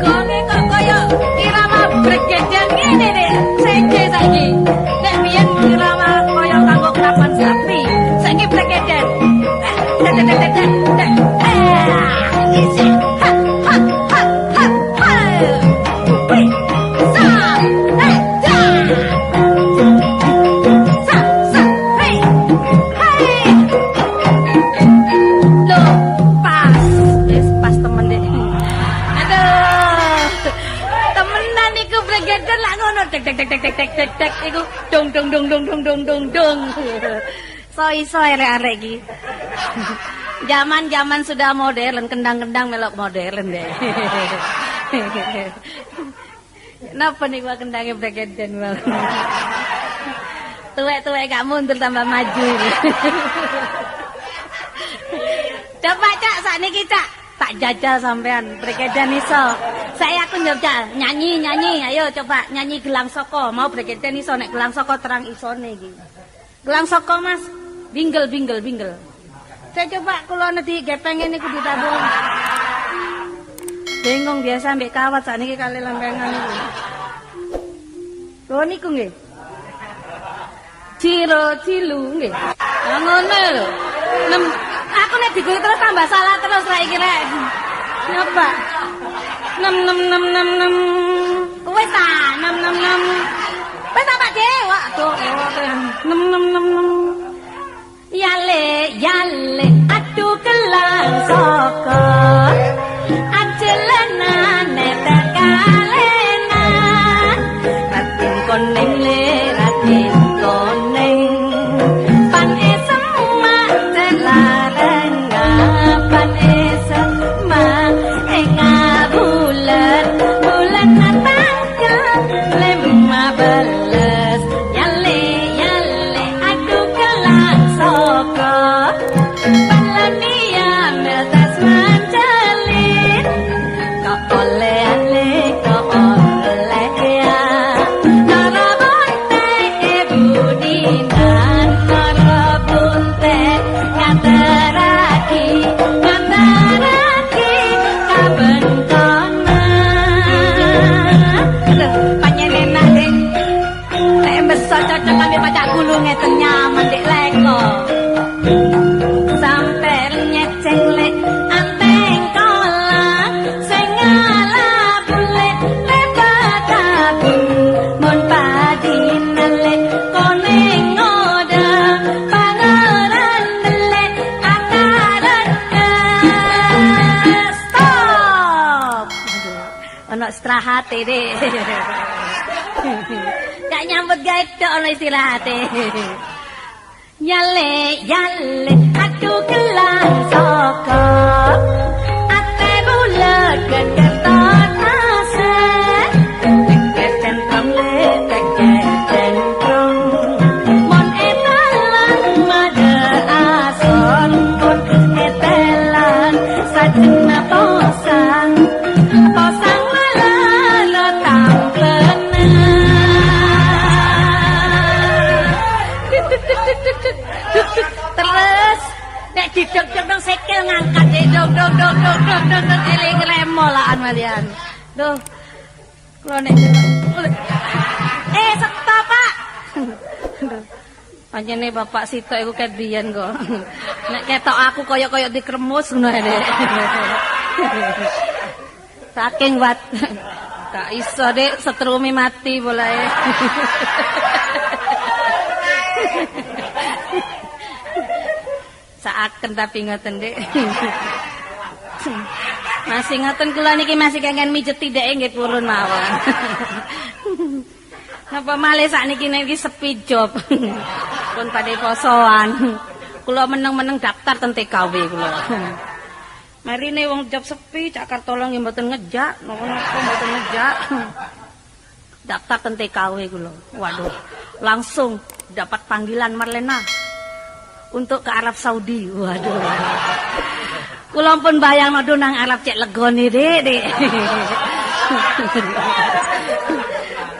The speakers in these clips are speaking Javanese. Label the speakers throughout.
Speaker 1: Kone kok koyo irama bregedan ngene nek senge saiki. Nek biyen irama koyo kanggo krapan sapi, saiki bregedan. Isi. Ha ha ha ha. Wih. Sa. Da. Sa sa. Hey. Hey. Loh, pas. Wis pas temen deh. Aduh. Temenan iku bregedan lak ngono tek tek tek tek tek tek tek tek iku dong dong dong dong dong dong dong dong. So iso arek-arek iki. Zaman sudah modern, kendang-kendang melok modern deh. Kenapa nih gua kendangnya bregedan bang? Tuwek-tuwek gak mundur tambah maju. Coba cak saat ini cak tak jajal sampean bregedan iso. Saya aku njajal nyanyi. Ayo coba nyanyi Gelang Soko. Mau bregedan iso nek Gelang Soko terang isone iki. Gelang Soko Mas. Binggel. Saya coba kula nedhi gepeng ini kudu ditabung. Bengong biasa ambek kawat sakniki kali lempengan niku. Lho niku nggih. Cilu nggih. Lah ngono lho. Aku nek diguyur terus tambah salah terus rek iki rek. Nyoba. Nem. Wis ta, nem. Wis ta Pak De? Waduh, nem. Yale, aduh Gelang Soko. Ajelenane terkalenan. Ratin koneng le, ratin koneng. Pan esema telareng, pan esema enga bulan natangkan lema belas. Yale, aduh Gelang Soko. Balania meltas manjalin. Kau oleh ya. Nara bonte budinan. Nara bonte ngataraki kaben kona. Panjenengan dek. Nek besok cocok kami pada gulung ngeten nyaman dek leko. Sampai nyeceng lek anteng kola sing ngalah bulet lebatabun mon padinan lek koneng ngoda pangeran lek akaran stop. Ono istirahat dek. Gak nyambut gawe tok ono istirahate. Yale, aduh Gelang Soko. Ate bulet keketot aset. Teker centrum le, teker centrum. Mon etelan made ason. Mon etelan sajena posang. Posang malah tampenan. Terus nek didok-dok nang sikil ngangkat dok eling remolaan malian. Duh. Kula nek stop Pak. Panjene Bapak sitok iku ket biyen kok. Nek ketok aku koyo-koyo dikremus ngono Dek. Saking wat. Gak iso Dek, setrumi mati bolae. Saaken tapi ngoten Dek. Masih ngoten kula niki masih kangen mijet tidake nggih purun mawon. Napa malih sakniki niki sepi job. Pun padhe posoan. Kula meneng-meneng daftar ten TKW kula. Marine wong job sepi Cak Kartolo nggih mboten ngejak, napa mboten ngejak. Daftar ten TKW kula. Waduh, langsung dapat panggilan Marlena untuk ke Arab Saudi. Waduh. Kula pun bayang nodo nang Arab cek legone Dek.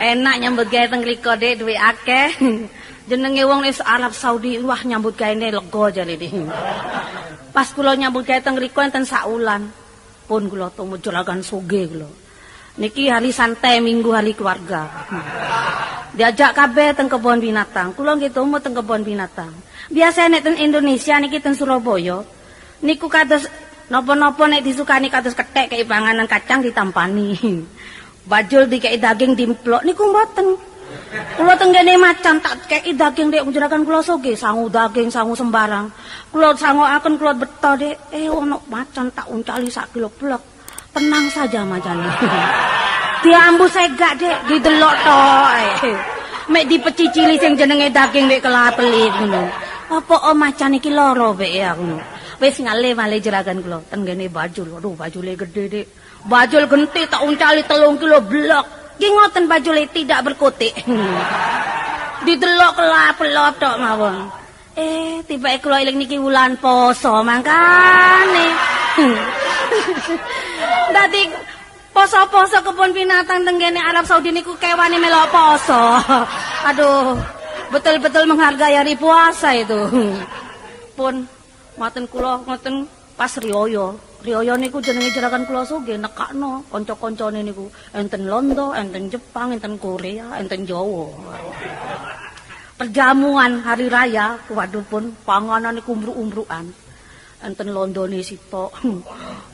Speaker 1: Enak nyambut gawe teng mriko Dek, duwe akeh. Jenenge wong wis Arab Saudi wah nyambut gaene lega jare iki. Pas kula nyambut gawe teng mriku enten sak wulan. Pun kula temu juragan sugih kula. Niki hari santai minggu hari keluarga. Diajak kabeh teng kebon binatang. Kula nggih temu teng kebon binatang. Biasa nek teng Indonesia niki teng Surabaya niku kados napa-napa nek disukani kados kethek kei panganan kacang ditampani. Bajul dikei daging dimplok niku mboten. Kula tenggene macan tak kei daging dek juragan kula sugih sangu daging sangu sembarang. Kula sangoaken kula beto dek ono macan tak uncali sak kilo blek. Tenang saja macan. Diambu segak dek didelok tok. Mek dipecicili sing jenenge daging dek kelapeli ngono. Apa macan iki lara mek ya ngono. Wis ngale male juragan kula tenggene bajul. Aduh bajule gede dek. Bajul genti tak uncali 3 kilo blok. Ki ngoten bajule tidak berkutik. Didelok kelap-kelop tok mawon. Tibake kula eling niki wulan poso mangkane. Dadi poso-poso kebon binatang tenggene Arab Saudi niku kewane melok poso. Aduh, betul-betul menghargai hari puasa itu. Pun ngoten kula ngoten pas riyo. Riyo niku jenenge jerakan kula sugih nekakno kanca-kancane niku enten Londo, enten Jepang, enten Korea, enten Jawa. Perjamuan hari raya waduh pun panganan niku umbruk-umbrukan. Enten Londone sitok.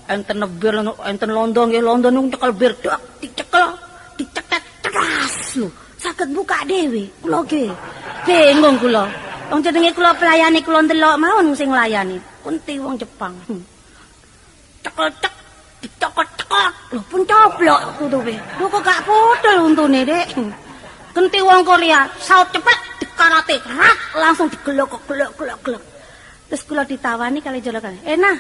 Speaker 1: Enten nebir enten Londo nggih Londo niku cekel bir dak dicekel teras lho. Saged buka dhewe kula nggih. Bingung kula. Wong jenenge kula pelayani kula ndelok mawon sing nglayani. Kunti wong Jepang. Cekek dicokot-cokot lho pun coblok kutuwe lho kok gak putul untune dek genti wong Korea saut cepet dikarate rak langsung digelok terus kula ditawani kali jolokan nah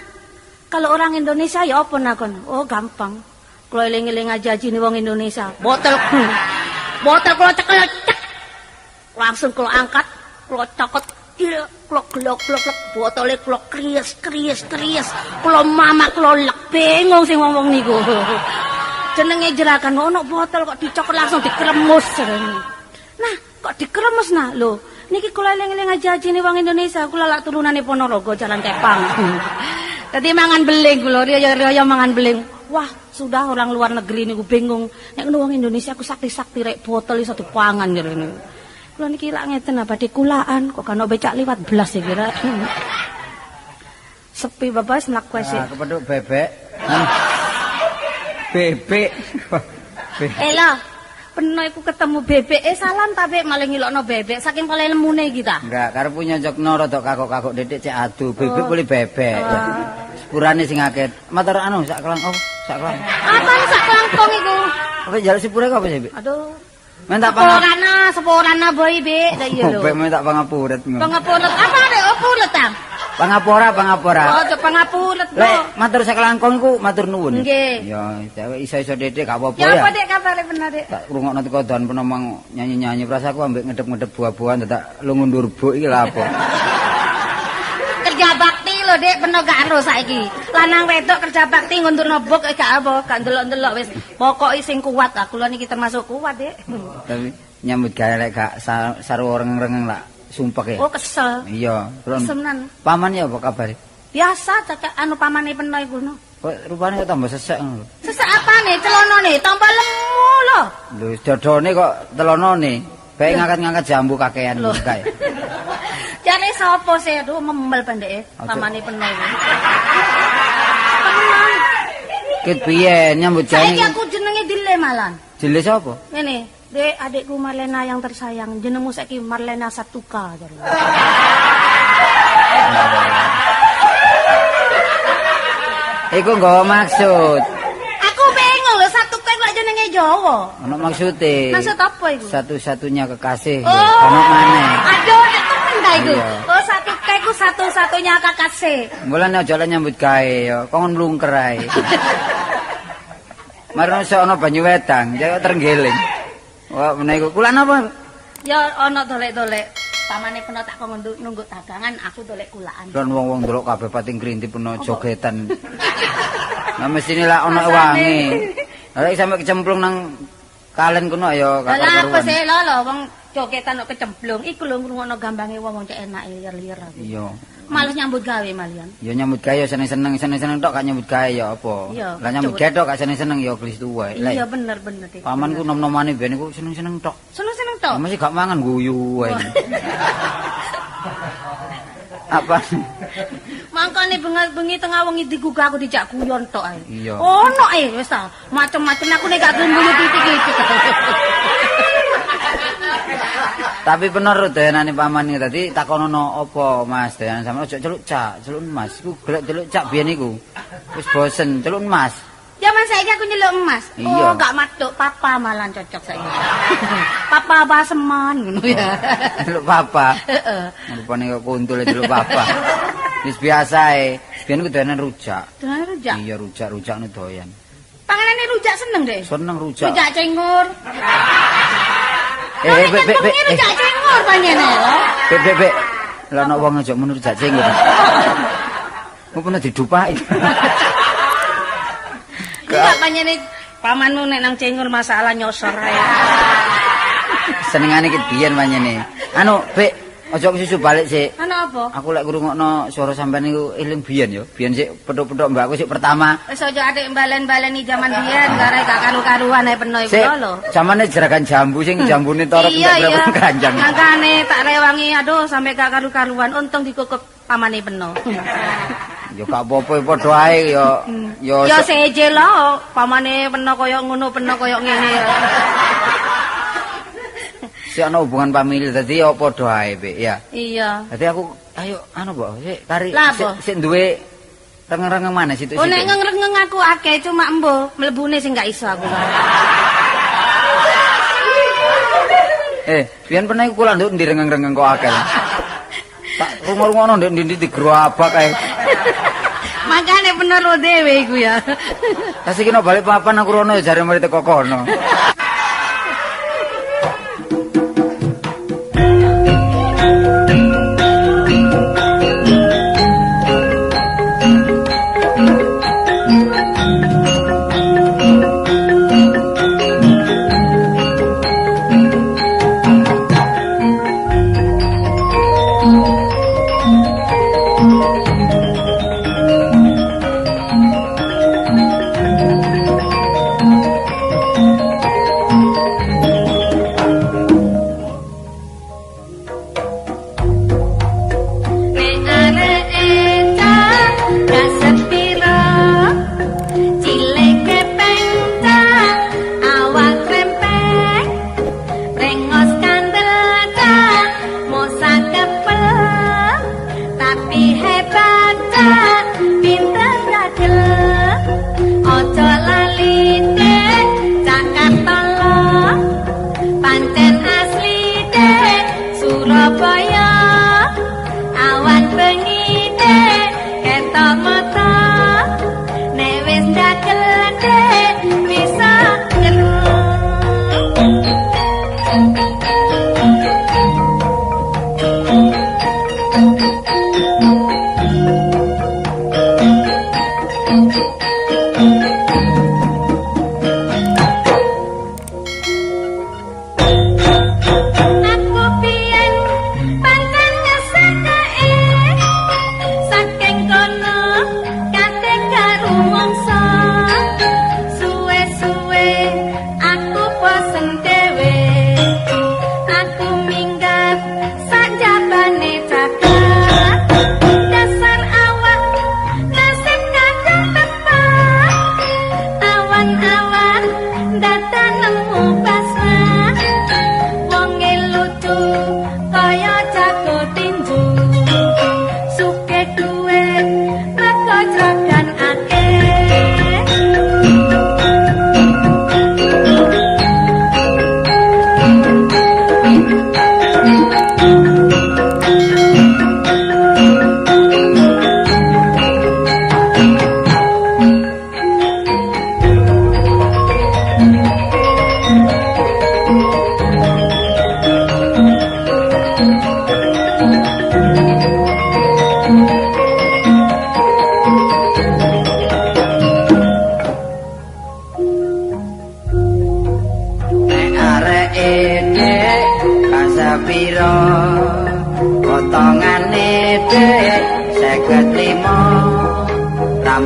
Speaker 1: kalau orang Indonesia ya apa nakon oh gampang kula eling-eling ajajine wong Indonesia botol kula cekel langsung kula angkat kula cokot klok botole klok krias kula mamak kula lek bingung sing wong-wong niku jenenge jerakan ono botol kok dicokot langsung dikremus nah kok dikremus nah lho niki kula eling-eling ajajine wong Indonesia kula lak turunane Ponorogo Jalan Kepang dadi mangan beling kula riyo mangan beling wah sudah orang luar negeri niku bingung nek wong Indonesia ku sakti-sakti rek botol iso dipangan jare kula niki lak ngeten apa dikulaan kok kan becak liwat blas ya kira. Sepi bapak wis mlaku sik. Ah kepethuk bebek. Bebek. Lho, peno iku ketemu bebek salam ta Bek malah ngilokno bebek saking pole lemune iki ta. Enggak, karep nyocokno rada kakok-kakok dedik cek adu bebek boleh bebek. Sepurane sing akeh. Matur anu sak kelang sak kelang. Apa sak kelangkong iku? Apa jaluk sepure kok apa sih, Aduh. Mentak sepurana boy Bek ta iya lho. Bek mentak pangapuret. Pangapuret apa rek opulet ta? Pangapora. Oh, pangapuret lho. Lek matur sakelangkong iku matur nuwun. Nggih. Ya, iso-iso Dedek gak apa-apa ya. Ya apa Dek kabare bener Dek? Tak rungokno teko don penomang nyanyi-nyanyi prasaku ambek ngedep-ngedep buah-buahan tak lu ngundur buk iki lha apa. Kerja bakti lho Dek peno gak ero saiki. Lanang wedok kerja bakti ngundurno buk gak apa, gak ndelok-ndelok wis. Pokoke sing kuat lah kula niki termasuk kuat Dek. Tapi nyambut gawe lek gak sarwa rengeng lah sumpek ya. Oh kesel. Iya, kesenan. Paman ya apa kabar? Biasa cacak anu pamane peno iku no. Kok rupane kok tambah sesek ngono. Sesek apane? Celonone tambah lemu lho. Lho dodone kok telonone. Bae ngangkat-ngangkat jambu kakean kae. Jane sapa sih? Aduh memel pendeke pamane peno iku. Tenan. Ket piye nyambut gawe? Saiki aku jenenge Dile malan. Dile sapa? Ngene. Dek, adikku Marlena yang tersayang, jenengmu saiki Marlena Satuka. Iku nggawa maksud. Aku bingung lho, Satuka iku jenenge Jawa. Ono maksude. Maksud apa iku? Satu-satunya kekasih. Ono maneh. Aduh, temen ta iku. Oh, Satuka iku satu-satunya kekasih. Mulane aja nyambut gawe ya, kon mlungker ae. Marno ono banyu wedang, jek terenggeling. Wah, menawa kula napa? Ya ana dolek-dolek. Pamane peno tak nunggu dagangan, aku dolek kulaan. Lan wong-wong ndelok kabeh pating krinti peno jogetan. Nah mesine lak ana wangi. Lah sampe kecemplung nang kalen kono ya gak karuan. Lah apa sih lho wong jogetan kok kecemplung. Iku lho ngrungokno gambange wong cek enake liar-liar aku.
Speaker 2: Iya.
Speaker 1: Males nyambut gawe malian.
Speaker 2: Ya nyambut gawe ya seneng-seneng tok gak nyambut gawe ya apa.
Speaker 1: Iya,
Speaker 2: Lah nyambut gawe tok gak seneng-seneng ya glis tuwa.
Speaker 1: Iya bener-bener Dik.
Speaker 2: Pamanku nom-nomane ben iku seneng-seneng tok.
Speaker 1: Seneng-seneng tok.
Speaker 2: Masih gak mangan guyu wae. Apa?
Speaker 1: Mangkane bengi tengah wengi digugah aku dijak guyon tok ae.
Speaker 2: Iya.
Speaker 1: Ono wis ta. Macem-macem aku nek gak gelem guyu titik-titik.
Speaker 2: Tapi bener dayanane paman iki tadi takonono apa Mas dayanan sampean ojo celuk cak, celuk Mas. Iku golek celuk cak biyen iku. Wis bosen celuk Mas.
Speaker 1: Zaman saiki aku nyeluk emas.
Speaker 2: Iya.
Speaker 1: Oh, gak matuk papa malah cocok saiki. Papa baseman ngono ya.
Speaker 2: Celuk papa.
Speaker 1: Heeh.
Speaker 2: Rupane kok kuntul celuk papa. Wis biasa biyen ku dayanan rujak.
Speaker 1: Dengan rujak.
Speaker 2: Iya rujak nu doyan.
Speaker 1: Panganane rujak seneng deh.
Speaker 2: Seneng rujak.
Speaker 1: Rujak cengur.
Speaker 2: Bek.
Speaker 1: Rujak cengur panjene lho.
Speaker 2: Bek. Lah nek wong aja menurut rujak cengur. Kok pernah didupaki.
Speaker 1: Enggak panjene pamanmu nek nang cengur masalah nyosor ae.
Speaker 2: Senengane ki biyen panjene. Anu, Bek, aja susu balik sik.
Speaker 1: Ana apa?
Speaker 2: Aku lek ngrungokno swara sampean niku eling biyen ya. Biyen sik pedhok-pedhok mbakku sik pertama.
Speaker 1: Wis aja atik balen-baleni jaman biyen gara gak karu-karuan ae peno iku
Speaker 2: Sik,
Speaker 1: lho.
Speaker 2: zamane jeragan jambu sing jambune torok
Speaker 1: Iya,
Speaker 2: entek berapa kanjang.
Speaker 1: Makane tak rewangi aduh sampai gak karu-karuan untung dikukup pamane peno.
Speaker 2: Ya gak apa-apa padha ae ya.
Speaker 1: Ya seje lho, pamane peno koyo ngono, peno koyo ngene.
Speaker 2: Sik ana hubungan pamili dadi ya padha ae, Bek, ya.
Speaker 1: Iya.
Speaker 2: Dadi aku ayo anu kok sik kari
Speaker 1: Lah, apa?
Speaker 2: sik duwe rengeng-rengeng mana situ.
Speaker 1: Oh nek ngeng aku akeh cuma embo mlebune sing gak iso aku.
Speaker 2: Biyen pernah iku kula nduk ndi rengeng-rengeng kok akeh. Tak rungo-rungono ndek ndi digerobak ae.
Speaker 1: Makane bener lo dhewe iku ya.
Speaker 2: Kasih kena balik papan aku rono ya jare mari teko kono.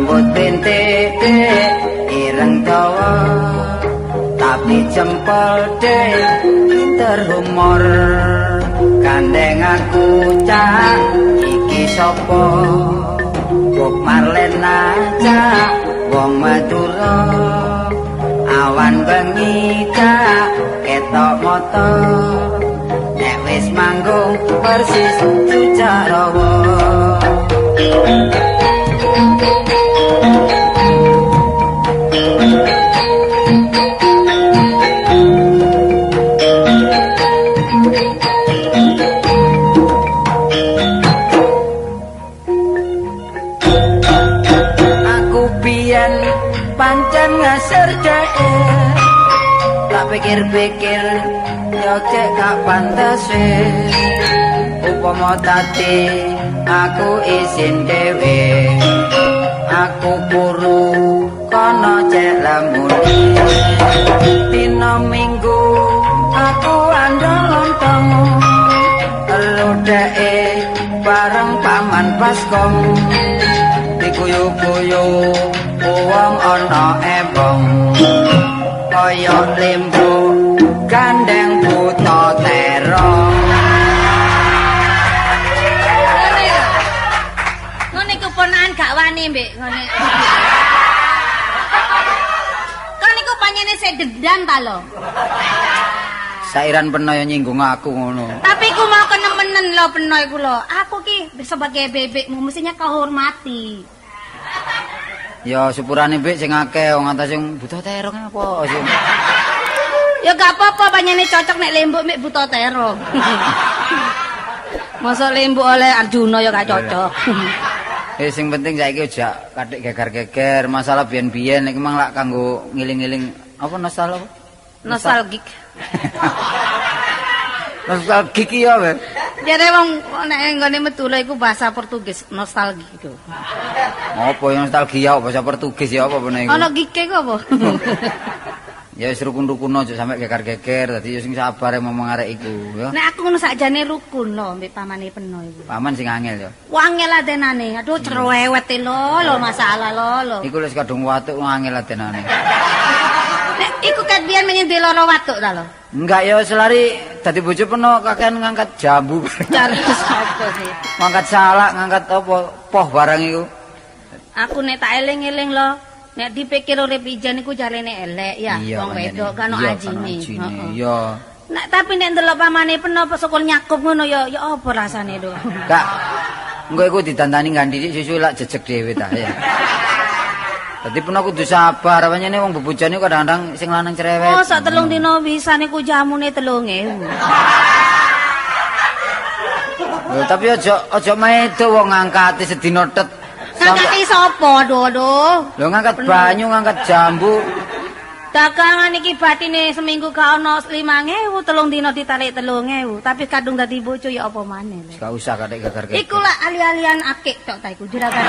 Speaker 2: rambut rintik ireng dawa tapi jempol pinter humor gandeng aku cak iki sapa Bob Marlena cak wong Madura awan bengi cak ketok mata nek wis manggung persis cucak rawa pancen ngasir dhek tak pikir-pikir yo cek gak pantes upama tadi aku izin dhewe aku buru kono cek lamune dina minggu aku andol lontong elu dhek bareng paman baskom dikuyu-kuyu wong ana embong kaya lembu gandeng buta terong
Speaker 1: ngene ku ponakan gak wani mbek ngene kan niku panjene sik dendam ta lho
Speaker 2: sairan peno nyinggung aku ngono
Speaker 1: tapi ku mau kenemenen lho peno iku lho aku ki sebagai bebekmu mestinya kau hormati.
Speaker 2: Ya sepurane mbek sing akeh wong atas sing buta terong apa sing.
Speaker 1: Ya gak apa-apa panjene cocok nek lembuk mek buta terong. Masa lembuk oleh Arjuna ya gak cocok.
Speaker 2: Sing penting saiki aja kathik geger-geger masalah biyen-biyen iki mang lak kanggo ngiling-ngiling apa nostalgia.
Speaker 1: Nostalgik.
Speaker 2: Nostalgik ya weh.
Speaker 1: Jare wong nek nggone Medula iku bahasa Portugis nostalgia iku.
Speaker 2: Apa yang nostalgia bahasa Portugis ya apa bener iku?
Speaker 1: Ana gike ku apa?
Speaker 2: Ya wis rukun-rukun aja sampe geger-geger dadi sing sabar ngomong arek iku ya.
Speaker 1: Nek aku ngono sakjane rukun lho mbek pamane peno iku.
Speaker 2: Paman sing angel ya.
Speaker 1: Wangel adenane. Aduh cerewet lho masalah lho.
Speaker 2: Iku wis kadung watuk angel adenane.
Speaker 1: Nek iku ket biyen menyendhi loro watuk ta lho.
Speaker 2: Enggak ya selari dadi bojo peno kakean ngangkat jambu.
Speaker 1: Cara sapa sih?
Speaker 2: Ngangkat salak, ngangkat apa poh barang iku.
Speaker 1: Aku nek tak eling-eling lho, nek dipikir urip ijan iku jarene elek ya, wong wedok kan ono ajine.
Speaker 2: Iya.
Speaker 1: Nek tapi nek ndelok pamane peno sokol nyakup ngono ya apa rasane lho.
Speaker 2: Enggak. Engko iku ditandani ganti susu lak jejeg dhewe ta ya. Dadi peno kudu sabar, pancene wong bebojane kadang-kadang sing lanang cerewet.
Speaker 1: Oh, sak 3 dina wisane ku jamune 3.000.
Speaker 2: Lho tapi aja maedo wong ngangkati sedina tet.
Speaker 1: Ngangkati sapa, aduh.
Speaker 2: Lho ngangkat banyu, ngangkat jambu.
Speaker 1: Dagangan iki batine seminggu gak ono 5.000, 3 dina ditarik 3.000, tapi kadung dadi bojo ya apa maneh.
Speaker 2: Gak usah kathik geger-geger.
Speaker 1: Iku lah ali-alian akik tok ta iku juragan.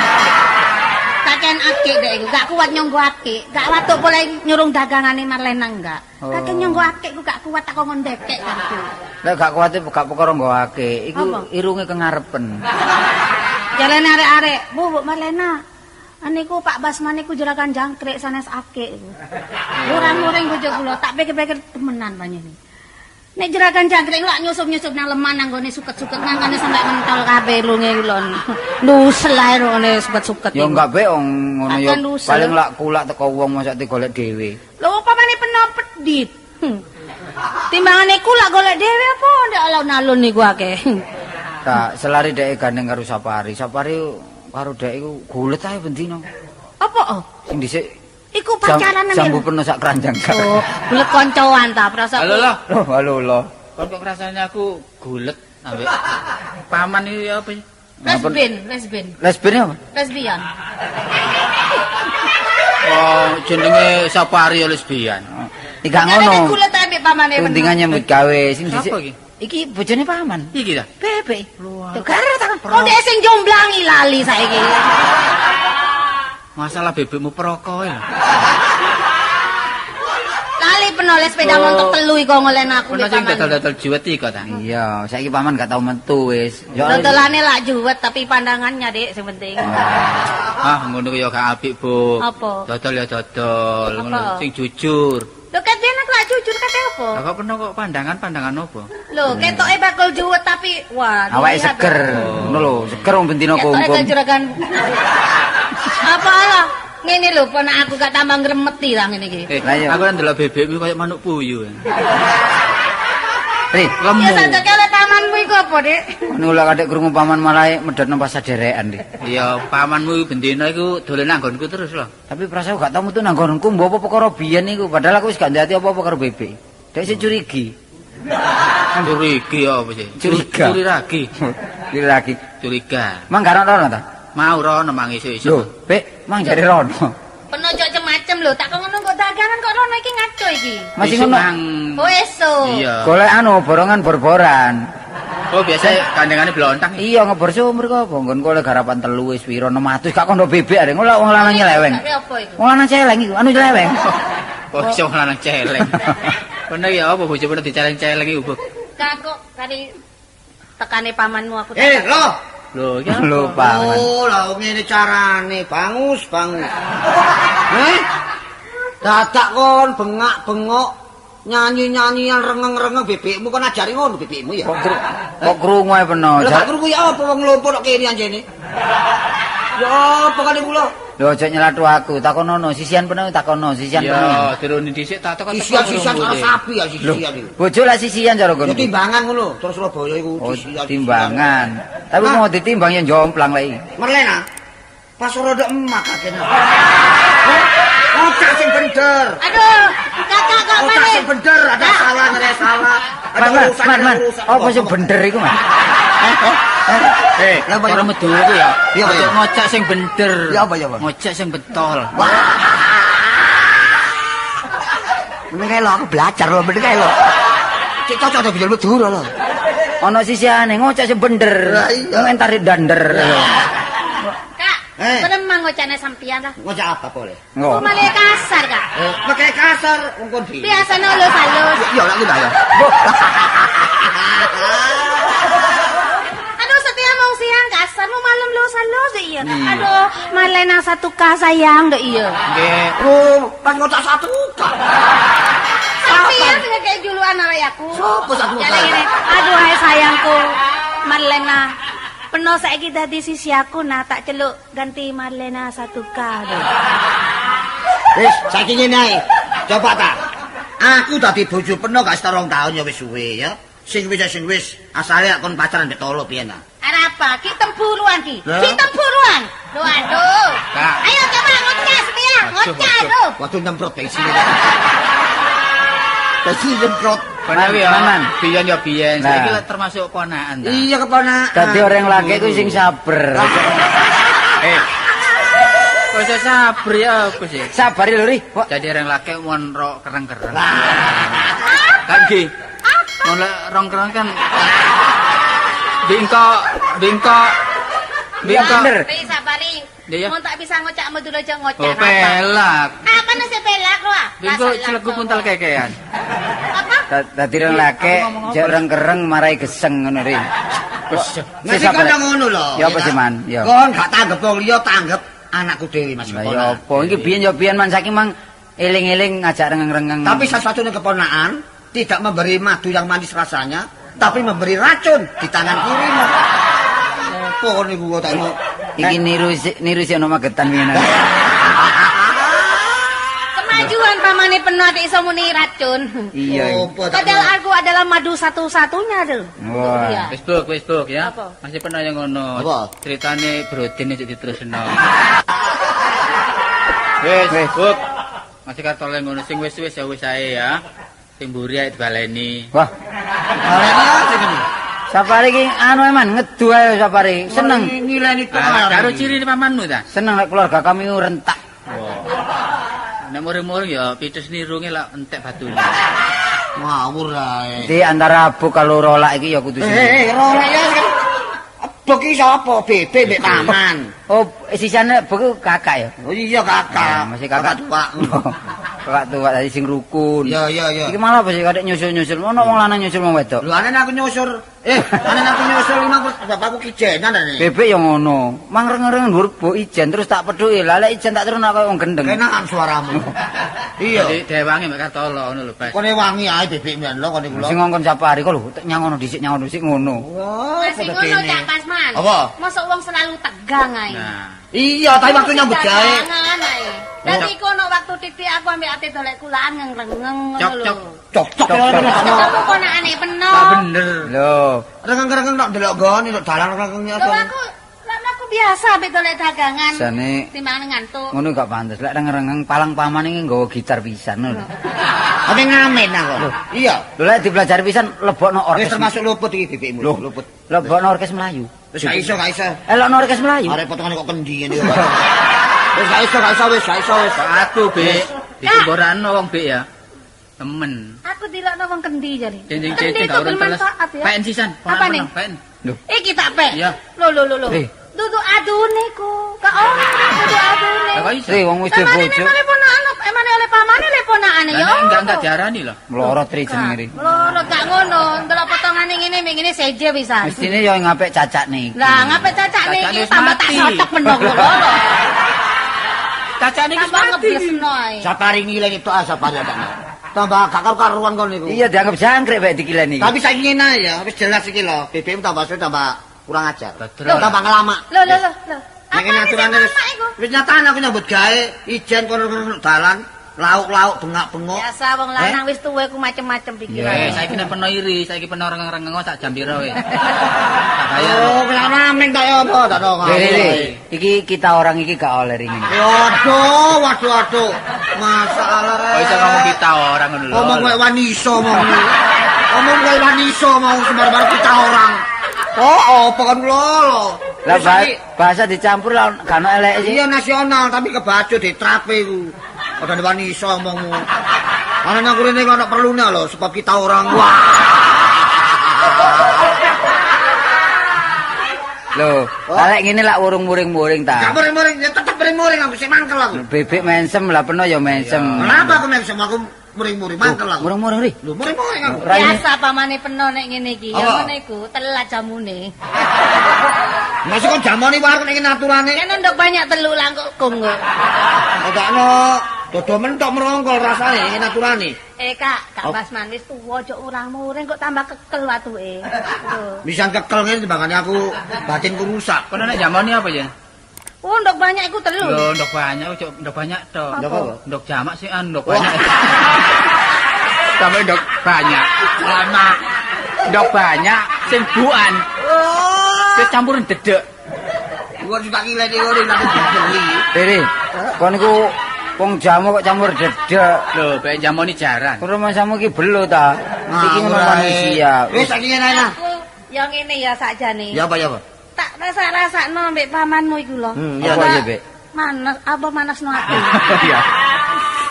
Speaker 1: Kakek akik dek iku, gak kuat nyonggo akik, gak watuk boleh nyurung dagangane Marlena enggak. Kakek nyonggo akik ku gak kuat tak kongkon dekek kan iku.
Speaker 2: Lah gak kuat gak perkara nggo akik, iku irunge kengarepen.
Speaker 1: Jalane arek-arek, Bu Marlena. Aniku Pak Basman iku juragan jangkrik sanes akik iku. Murang-muring bojo kula, tak pikir-pikir temenan panjenengan. Nek juragan jangkrik lak nyusup-nyusup nang lemah nang gone suket-suket mangkane sampe mentol kabeh lunge kula. Nusel ae ngene suket-suket.
Speaker 2: Ya enggak be wong ngono ya.
Speaker 1: Nusel.
Speaker 2: Paling lak kulak teko wong mosok digolek dhewe.
Speaker 1: Lho upamane peno pedit. Timbangane kulak golek dhewe apa ndak alun-alun niku akeh.
Speaker 2: Tak selari dhek gandeng karo Sapari. Sapari karo dhek iku gulet ae bendino.
Speaker 1: Apa?
Speaker 2: Sing dhisik
Speaker 1: Iku pacaran nang.
Speaker 2: jambu penuh sak keranjang.
Speaker 1: Oh, gulet koncoan ta, prasa.
Speaker 3: Halo loh.
Speaker 2: Loh, halo loh.
Speaker 3: Kon kok rasanya aku gulet ambek paman iki apa iki?
Speaker 1: Lesbian.
Speaker 2: Lesbian apa?
Speaker 1: Lesbian.
Speaker 3: Oh, jenenge Sapari lesbian.
Speaker 2: Iki ngono.
Speaker 1: Gulet ae mbek pamane.
Speaker 2: Pentingan nyambut gawe sing dhisik.
Speaker 3: Sapa iki?
Speaker 2: Iki bojone paman.
Speaker 3: Iki ta?
Speaker 1: Bebe. Tuh karo ta. Oh, dhek sing jomblangi lali saiki.
Speaker 3: Masalah bebekmu perokok ya.
Speaker 1: Lali pernah oleh sepeda montok telu iku ngolen aku
Speaker 3: Pernah
Speaker 1: mbek
Speaker 3: sing
Speaker 1: paman.
Speaker 3: dodol-dodol juwet iki ta.
Speaker 2: Iya, saiki paman gak tau metu wis. Yo
Speaker 1: Dodolane lak juwet tapi pandangannya Dik sing penting.
Speaker 3: Ah, ngono ku ya gak apik, Bu.
Speaker 1: Apa?
Speaker 3: Dodol ya dodol,
Speaker 1: Apa?
Speaker 3: ngono sing jujur.
Speaker 1: Lho ket enak lak jujur kate apa?
Speaker 3: Lah kok pernah kok pandangan apa?
Speaker 1: Lho ketoke bakal juwet tapi wah.
Speaker 2: awake
Speaker 1: dilihat,
Speaker 2: seger. Ngono lho, seger wong bendina
Speaker 1: Ketoke
Speaker 2: kumpul.
Speaker 1: juragan. Apa lah? Ngene lho, ponak aku gak tambah ngremeti lah ngene iki.
Speaker 2: Lah iya.
Speaker 3: Aku kan ndelok bebekmu koyo manuk puyuh.
Speaker 2: Ri,
Speaker 3: Lemu.
Speaker 1: Ya sajake oleh pamanmu iku apa, Dik?
Speaker 2: ngono lho kadek krungu paman malah medhot nang pasar derekan Dik.
Speaker 3: Iya, pamanmu bendina iku dolen nggonku terus lho.
Speaker 2: Tapi perasaan gak tau metu nang nggonku mbok apa perkara biyen iku padahal aku wis gak ndati apa-apa karo bebek. Dek sing curigi.
Speaker 3: Curiga apa sih?
Speaker 2: Curiga.
Speaker 3: Curiragi.
Speaker 2: Iki lagi.
Speaker 3: Curiga.
Speaker 2: Mang gak ono ta?
Speaker 3: Mau rono mang iso-iso.
Speaker 2: Lho, Bek, mang jare rono.
Speaker 1: Penojo macem lho, tak kok ngono kok dagangan kok rono iki ngaco iki.
Speaker 2: Masih
Speaker 3: Iso,
Speaker 2: ngono.
Speaker 3: Mang.
Speaker 1: Oh esuk.
Speaker 3: Iya.
Speaker 2: Golek borongan bor-boran.
Speaker 3: Oh, biasa kandangane blontang.
Speaker 2: Iya ngebor sumur kok nggon golek garapan telu wis pira 600 gak kondo bebek arek ngono wong lanang nyeleweng.
Speaker 1: Tapi apa iku?
Speaker 2: Wong lanang celeng iku, anu celeweng.
Speaker 3: Oh, iso lanang celeng. Bener ya apa bojo bener diceleng-celeng iku, Bu?
Speaker 1: Kak kok kari tekane pamanmu aku
Speaker 4: Loh.
Speaker 3: Lho, iki apa?
Speaker 2: Lho, Pak.
Speaker 4: Oh, lah ngene carane, bangus. Dadak kon bengak-bengok nyanyi-nyanyian rengeng-rengeng bebekmu kon ajari ngono bebekmu ya.
Speaker 2: Kok krungu ae peno.
Speaker 4: Lah gak krungu ya apa wong lumpur kok kene anjene. Ya apa kali kula?
Speaker 2: Lho aja nyelathu aku, takonono sisian peno takono, sisian peno.
Speaker 3: Iya, diruni dhisik tak tok
Speaker 4: Sisian-sisian karo sapi ya sisian iki.
Speaker 2: Bojo lah sisian cara
Speaker 4: Ya
Speaker 2: ngono.
Speaker 4: timbangan ngono, terus Surabaya iku
Speaker 2: Oh,
Speaker 4: sisian.
Speaker 2: timbangan. Tapi mau ditimbang yang jomplang lagi.
Speaker 4: Merlena. Pas rada emak kakene. Otak sing bener.
Speaker 1: Aduh, kakak kok
Speaker 4: Otak
Speaker 1: balik.
Speaker 4: sing bener, ada salah ngene salah. Ada
Speaker 2: Man, apa sing bener iku, Mas?
Speaker 4: Lah, Pak,
Speaker 3: cara
Speaker 4: ya?
Speaker 3: medul iku ya.
Speaker 4: Iya, Pak, ya?
Speaker 3: Ojo ngocak sing bener.
Speaker 4: Ya, apa, ya, Pak?
Speaker 3: Ngocak sing betol.
Speaker 4: Mending lo aku belajar lo, mending lo. Cek cocok ada bijal medul lo.
Speaker 2: Ono sisiane ngocak sing bener.
Speaker 4: Lah, iya.
Speaker 2: Ngomentari dander.
Speaker 1: Kak, Peremang ngocane sampeyan lah.
Speaker 4: Ngocak apa boleh?
Speaker 1: Kok malah kasar, Kak?
Speaker 4: Pakai kasar wong kon di.
Speaker 1: Biasane halus-halus.
Speaker 4: Ya lagi dah ya.
Speaker 1: Aduh, setia mau siang kasar, mau malam halus-halus deh iya. Aduh, malah nang satu ka sayang deh iya.
Speaker 3: Nggih.
Speaker 4: Oh, pas ngocak satu kak.
Speaker 1: Sampeyan sing kayak julukan arek aku.
Speaker 4: Sopo satu
Speaker 1: Ya
Speaker 4: kak?
Speaker 1: ngene. Aduh, hai sayangku. Marlena. Peno saiki dadi sisi aku nah tak celuk ganti Marlena 1K deh.
Speaker 4: Wis, saiki ngene ae. Coba ta. Aku dadi bojo peno gak setahun tahun ya wis suwe ya. Sing wis asale kon pacaran mbek tolo piye ta?
Speaker 1: Ada apa? Ki tempuruan ki.
Speaker 4: Lah?
Speaker 1: Ki tempuruan. Loh aduh.
Speaker 3: Kak.
Speaker 1: Ayo coba ngocas dia. Ngocas
Speaker 3: waduh.
Speaker 1: aduh.
Speaker 4: Waktu nyemprot bensin. Bensin nyemprot.
Speaker 3: Bener ya.
Speaker 2: Maman.
Speaker 3: Biyen ya biyen.
Speaker 2: Nah.
Speaker 3: Saiki termasuk ponakan ta.
Speaker 4: Iya keponakan.
Speaker 2: Dadi orang laki ku sing sabar.
Speaker 3: Kok iso sabar ya apa sih?
Speaker 2: Sabar lho, Ri. Kok
Speaker 3: Jadi orang laki mon ro kereng-kereng. Kan nggih. Mon rong kereng kan bingkok.
Speaker 2: bener.
Speaker 1: Ri sabari.
Speaker 3: Iya.
Speaker 1: Mau tak bisa ngocak medul aja ngocak
Speaker 3: Oh,
Speaker 1: apa?
Speaker 3: pelak.
Speaker 1: Apa nasi pelak lo ah?
Speaker 3: Bingkok celeku puntal kekean.
Speaker 1: Apa?
Speaker 2: Dadi orang laki jek orang kereng marai geseng ngono, Ri.
Speaker 3: Wes.
Speaker 4: Nanti kan yang ngono lho.
Speaker 2: Ya apa sih, Man? Ya.
Speaker 4: Kon gak tanggep wong liya, tanggep anakku dhewe Mas
Speaker 2: Lah ya
Speaker 4: keponakan.
Speaker 2: apa? Iki biyen ya biyen man saiki mang eling-eling ngajak rengeng-rengeng.
Speaker 4: Tapi satu-satunya keponakan tidak memberi madu yang manis rasanya, tapi memberi racun di tangan kirimu. Apa kon niku kok tak mau?
Speaker 2: iki niru si ono magetan ngene.
Speaker 1: Kemajuan pamane penuh ada iso muni racun.
Speaker 2: Iya.
Speaker 4: Apa tak
Speaker 1: Padahal
Speaker 4: mau?
Speaker 1: aku adalah madu satu-satunya tuh.
Speaker 2: Wah.
Speaker 1: Iya.
Speaker 3: Facebook ya.
Speaker 1: Apa?
Speaker 3: Masih pernah yang ngono.
Speaker 4: Apa?
Speaker 3: Ceritane Brodin iki diterusno.
Speaker 2: Wis.
Speaker 3: Facebook. Masih katole ngono sing wis-wis ya wis ae ya. Sing mburi ae dibaleni.
Speaker 2: Wah,
Speaker 4: Arek sing ngene.
Speaker 2: sapari ki anu eman ngedu ae sapari. Seneng.
Speaker 4: Ngileni tok.
Speaker 3: Ah, karo ciri pamanmu ta?
Speaker 2: Seneng nek keluarga kami rentak.
Speaker 3: Nek muring-muring ya pitus nirunge lak entek batune.
Speaker 4: Ngawur ae.
Speaker 2: Di antara abu kalau rolak iki ya kudu seneng.
Speaker 4: Rolek ya. Bok iki sapa? Bebe mbek paman.
Speaker 2: Oh, sisane buku kakak ya.
Speaker 4: Oh iya kakak.
Speaker 2: Masih kakak.
Speaker 4: tua.
Speaker 2: Kakak tua tadi sing rukun.
Speaker 4: Iya, iya, iya.
Speaker 2: Iki malah apa sih kadek nyusul-nyusul. Ono wong lanang nyusul wong wedok.
Speaker 4: Lho anen aku nyusur. Anen aku nyusur memang bapakku kijenan ane.
Speaker 2: Bebek yang ngono. Mangreng-reng dhuwur bo ijen terus tak pedhuki. Lah lek ijen tak terus koyo wong gendeng.
Speaker 4: Kenakan suaramu. Iya.
Speaker 3: Jadi dewangi mek Kartolo ngono lho, Bas.
Speaker 4: Kone wangi ae bebek mbiyen lho kone kula.
Speaker 2: Sing ngongkon sapari kok lho nyangono dhisik ngono.
Speaker 4: Wah,
Speaker 1: Masih ngono Cak Pasman.
Speaker 4: Apa?
Speaker 1: Mosok wong selalu tegang ae.
Speaker 3: Nah,
Speaker 4: Iya, tapi waktu nyambut gawe.
Speaker 1: Tegangan ae. Dadi kono waktu titik aku ambek ate dolek kulaan ngrengeng ngono lho.
Speaker 4: Cocok
Speaker 1: Kamu ponakane peno.
Speaker 3: tak bener.
Speaker 2: Lho,
Speaker 4: Rengeng-rengeng tok delok gone tok dalan rengengnya
Speaker 1: Lho
Speaker 4: apa.
Speaker 1: aku biasa ambek dolek dagangan.
Speaker 2: Jane-
Speaker 1: Timbang ngantuk.
Speaker 2: ngono gak pantes. Lek rengeng palang paman iki nggawa gitar pisan lho.
Speaker 4: Ate ngamen aku. Iya.
Speaker 2: Lho lek dipelajari pisan lebokno
Speaker 4: Wis
Speaker 2: orkes.
Speaker 4: termasuk luput iki bebekmu.
Speaker 2: Lho.
Speaker 4: Luput.
Speaker 2: Lebokno orkes Melayu.
Speaker 4: Wis gak iso.
Speaker 2: Elokno orkes Melayu.
Speaker 4: Arep potongane kok kendi ngene. Wis gak iso wis.
Speaker 3: Aku, Bek. Dikumborano wong Bek ya. Temen.
Speaker 1: Aku dilokno wong kendi jare.
Speaker 3: Cincin
Speaker 1: Kendi itu
Speaker 3: gak urun teles.
Speaker 1: bermanfaat ya.
Speaker 3: Pen sisan.
Speaker 1: Apa nih?
Speaker 3: Pen.
Speaker 2: Lho,
Speaker 1: Iki tak pek.
Speaker 3: Iya.
Speaker 1: Lho.
Speaker 2: Eh.
Speaker 1: Dudu adune ku. Ka ora dudu adune.
Speaker 3: Lah kok iso?
Speaker 2: wong wis duwe
Speaker 1: Samane
Speaker 2: bojo.
Speaker 1: nemane ponakane, emane oleh pamane le ponakane ya.
Speaker 3: Enggak diarani lho.
Speaker 2: Mlorot tri jenenge.
Speaker 1: Lho gak ngono, ndelok potongane ngene seje pisan.
Speaker 2: Mestine yo ngapik cacak nih.
Speaker 1: Lah ngape cacakne
Speaker 3: Cacakne
Speaker 1: iki
Speaker 3: wis
Speaker 1: tambah tak
Speaker 3: mati.
Speaker 1: sotok menong lho.
Speaker 3: Cacane iki
Speaker 1: Tambah
Speaker 3: mati.
Speaker 1: ngeblesno ae.
Speaker 4: Sapari ngiling itu sapari ada. Tambah gak karuan kon niku.
Speaker 2: Iya dianggap jangkrik bae dikileni.
Speaker 4: Tapi saiki ngene ae ya, wis jelas iki lho. BBM tambah suwe tambah kurang ajar.
Speaker 3: Betul.
Speaker 4: Tambah ngelamak.
Speaker 1: Lho.
Speaker 4: Nek ngene aturane wis nyatane aku nyambut gawe ijen kono dalan, lauk-lauk bengak-bengok.
Speaker 1: Biasa wong lanang wis tuwa ku macem-macem
Speaker 3: Ya,
Speaker 1: pikirane.
Speaker 3: saiki nek peno iri, saiki peno rengeng-rengeng sak jam piro wis. Tak bayar.
Speaker 4: Oh, ngelamen tak ya apa tak tahu.
Speaker 2: Iki kita orang iki gak oleh ringin.
Speaker 4: Waduh. Masalah.
Speaker 3: Kok iso ngomong kita orang ngono lho.
Speaker 4: Ngomong kowe waniso mau. Ngomong kowe waniso mau sembar-bar kita orang. Oh, apa kan lho.
Speaker 2: Lah bahasa dicampur lah gak ono eleke sih.
Speaker 4: Iya nasional tapi kebacut ditrape iku. Padha waniso omongmu. Ana nang kurene kok ana perlune lho sebab kita orang. Wah.
Speaker 2: Lho, lek ngene lak urung-muring-muring ta.
Speaker 4: Gak muring-muring, ya tetep muring-muring aku sing mangkel aku.
Speaker 2: Bebek mensem lah peno ya mensem.
Speaker 4: Kenapa aku mek sama aku muring-muring mangkel aku.
Speaker 2: Murung-murung ri.
Speaker 4: Lho muring-muring aku.
Speaker 1: Biasa pamane peno nek ngene iki, ya
Speaker 4: Apa?
Speaker 1: ngene iku telat jamune.
Speaker 4: Masih kon jamane warung nek aturane.
Speaker 1: Kan ndok banyak telu langkuk kung kok.
Speaker 4: Gakno dodo mentok merongkol rasane nek aturane.
Speaker 1: Kak Basman wis tuwa aja urang-muring kok tambah kekel watuke. Lho.
Speaker 4: Bisa kekel ngene timbangane aku batinku rusak.
Speaker 3: Kono nek jamane apa ya?
Speaker 1: Oh, ndok banyak iku telu.
Speaker 3: Lho, ndok banyak, ndok banyak tok.
Speaker 4: Ndok apa?
Speaker 3: Ndok jamak sih ndok banyak. Sampai ndok banyak. Lama. Ndok banyak sing buan. Wis campuran dedek.
Speaker 4: Gua juga ngileni ngene nanti dibeli.
Speaker 2: Ri. Kon niku wong jamu kok campur dedek.
Speaker 3: Lho, bae jamone jaran.
Speaker 2: Rumah samu ki belo ta. Iki ngono manusia.
Speaker 4: Wis saiki ngene ae.
Speaker 1: Aku ya ngene ya sakjane.
Speaker 4: Ya apa ya apa?
Speaker 1: Tak rasa-rasakno mbek pamanmu iku lho.
Speaker 4: Ya
Speaker 2: Apa
Speaker 4: apa
Speaker 2: ya, Bek?
Speaker 1: Manas, apa manasno ati?
Speaker 3: Iya.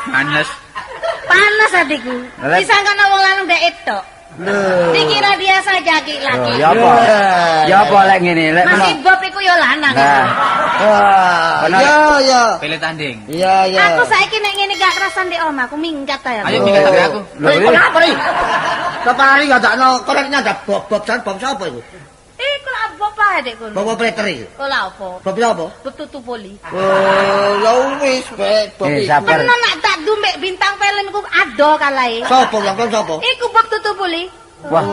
Speaker 3: Panas.
Speaker 1: Panas hatiku.
Speaker 2: Lah,
Speaker 1: Disangkana wong lanang dek etok.
Speaker 4: Lho.
Speaker 1: Dikira dia saja ki laki.
Speaker 2: Ya apa? Ya apa lek ngene lek
Speaker 1: Masih Bob iku ya lanang.
Speaker 2: Nah,
Speaker 4: Wah, ya.
Speaker 3: Pilih tanding.
Speaker 4: Iya,
Speaker 1: Aku saiki nek ngene gak kerasan di omah, aku minggat ta ya.
Speaker 3: Ayo minggat dari aku.
Speaker 2: Lho,
Speaker 4: Lho, kenapa ri? Kepari gak dakno koreknya ada bob jan bob sapa iku?
Speaker 1: Iku lak Bob ae dek kono.
Speaker 4: Bob preter iki.
Speaker 1: Kok lak apa?
Speaker 4: Bob apa?
Speaker 1: Bob tutu poli.
Speaker 4: Oh, ya wis, Bek. Bob iki.
Speaker 2: sabar.
Speaker 1: Pernah nak tak dumbek bintang film iku ado kalae.
Speaker 4: Sopo yang kon sopo?
Speaker 1: Iku Bob tutu poli.
Speaker 2: Wah.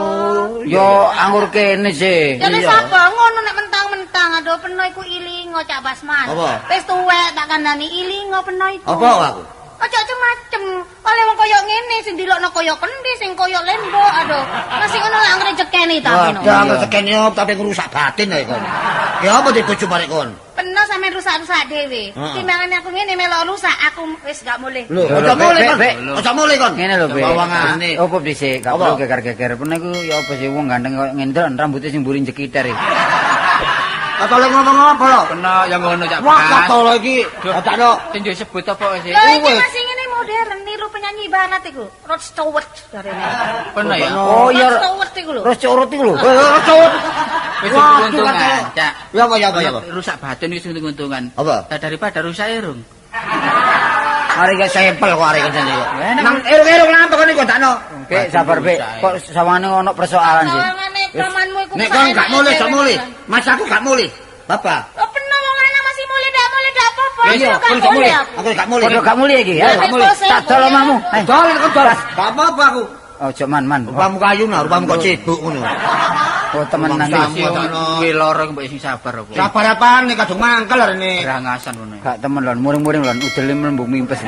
Speaker 2: Yo anggur kene sih.
Speaker 1: Jadi sapa ngono nek mentang-mentang aduh peno iku ilingo Cak Basman.
Speaker 4: Apa?
Speaker 1: Wis tuwek tak kandhani ilingo peno iku.
Speaker 4: Apa aku?
Speaker 1: Aja macem-macem. Oleh wong koyo ngene sing dilokno koyo kendi, sing koyo lembok, aduh. Masih ngono lak ngrejekeni ta
Speaker 4: Wah,
Speaker 1: peno.
Speaker 4: jangan sekene tapi ngerusak batin ae kon. Ya apa dibojo barek kon?
Speaker 1: Peno sampe rusak-rusak dhewe.
Speaker 4: Heeh.
Speaker 1: Timbangane aku ngene melok rusak, aku wis gak mulih.
Speaker 4: Lho,
Speaker 2: Lho,
Speaker 4: aja
Speaker 2: Bek,
Speaker 4: mulai
Speaker 2: Bek,
Speaker 4: kon.
Speaker 2: Bek.
Speaker 4: Aja mulai kon.
Speaker 2: Ngene lho, Bek.
Speaker 4: Bawangane.
Speaker 2: Apa dhisik? Gak
Speaker 4: Apa?
Speaker 2: perlu geger-geger. Pene iku ya apa sih wong ganteng koyo ngene ndelok rambutnya sing mburi jekiter iki.
Speaker 4: Apa lek ngomong apa lho?
Speaker 3: Kena yang ngono Cak
Speaker 4: Wah,
Speaker 3: Bas.
Speaker 4: katol iki. Dakno.
Speaker 3: Sing disebut apa sih?
Speaker 1: Lho iki
Speaker 4: wes.
Speaker 1: masih ngene modern niru penyanyi barat iku. Rod Stewart jarene.
Speaker 3: Pernah ya?
Speaker 2: Oh iya.
Speaker 1: Rod Stewart iku lho.
Speaker 2: Terus curut iku lho.
Speaker 4: Cowok.
Speaker 3: Wis
Speaker 4: Waduh,
Speaker 3: untungan,
Speaker 4: katol.
Speaker 3: Cak.
Speaker 4: Ya apa ya apa ya apa?
Speaker 3: Rusak batin wis untung-untungan.
Speaker 4: Apa?
Speaker 3: Daripada rusak irung.
Speaker 4: Mari ke sampel kok arek kene yo. Nang erung-erung lampek kene kok dakno.
Speaker 2: Bek sabar Bek. Kok sawane ono persoalan sih.
Speaker 1: Sawangane pamanmu iku.
Speaker 4: Nek kon gak mulih, gak mulih. Mas aku gak mulih. Bapak.
Speaker 1: Oh, penuh wong lanang masih mulih ndak apa-apa.
Speaker 4: Iya,
Speaker 1: Aku
Speaker 4: kon gak mulih. Aku gak mulih.
Speaker 2: Padha gak mulih iki.
Speaker 1: Ya,
Speaker 2: Gak mulih. Tak dol omahmu. Ayo.
Speaker 4: Dolen kon dolen. Gak apa-apa aku.
Speaker 2: Ojo man.
Speaker 4: Rupamu kayu nah, rupamu kok cibuk ngono.
Speaker 2: Oh temenan
Speaker 4: Bangsa.
Speaker 2: iki.
Speaker 3: Kuwi lara mbok sing sabar aku.
Speaker 4: Sabar apaan nek kadung mangkel rene.
Speaker 3: Rangasan ngono.
Speaker 2: Gak temen lon, muring-muring lon, udel mlembung mimpes.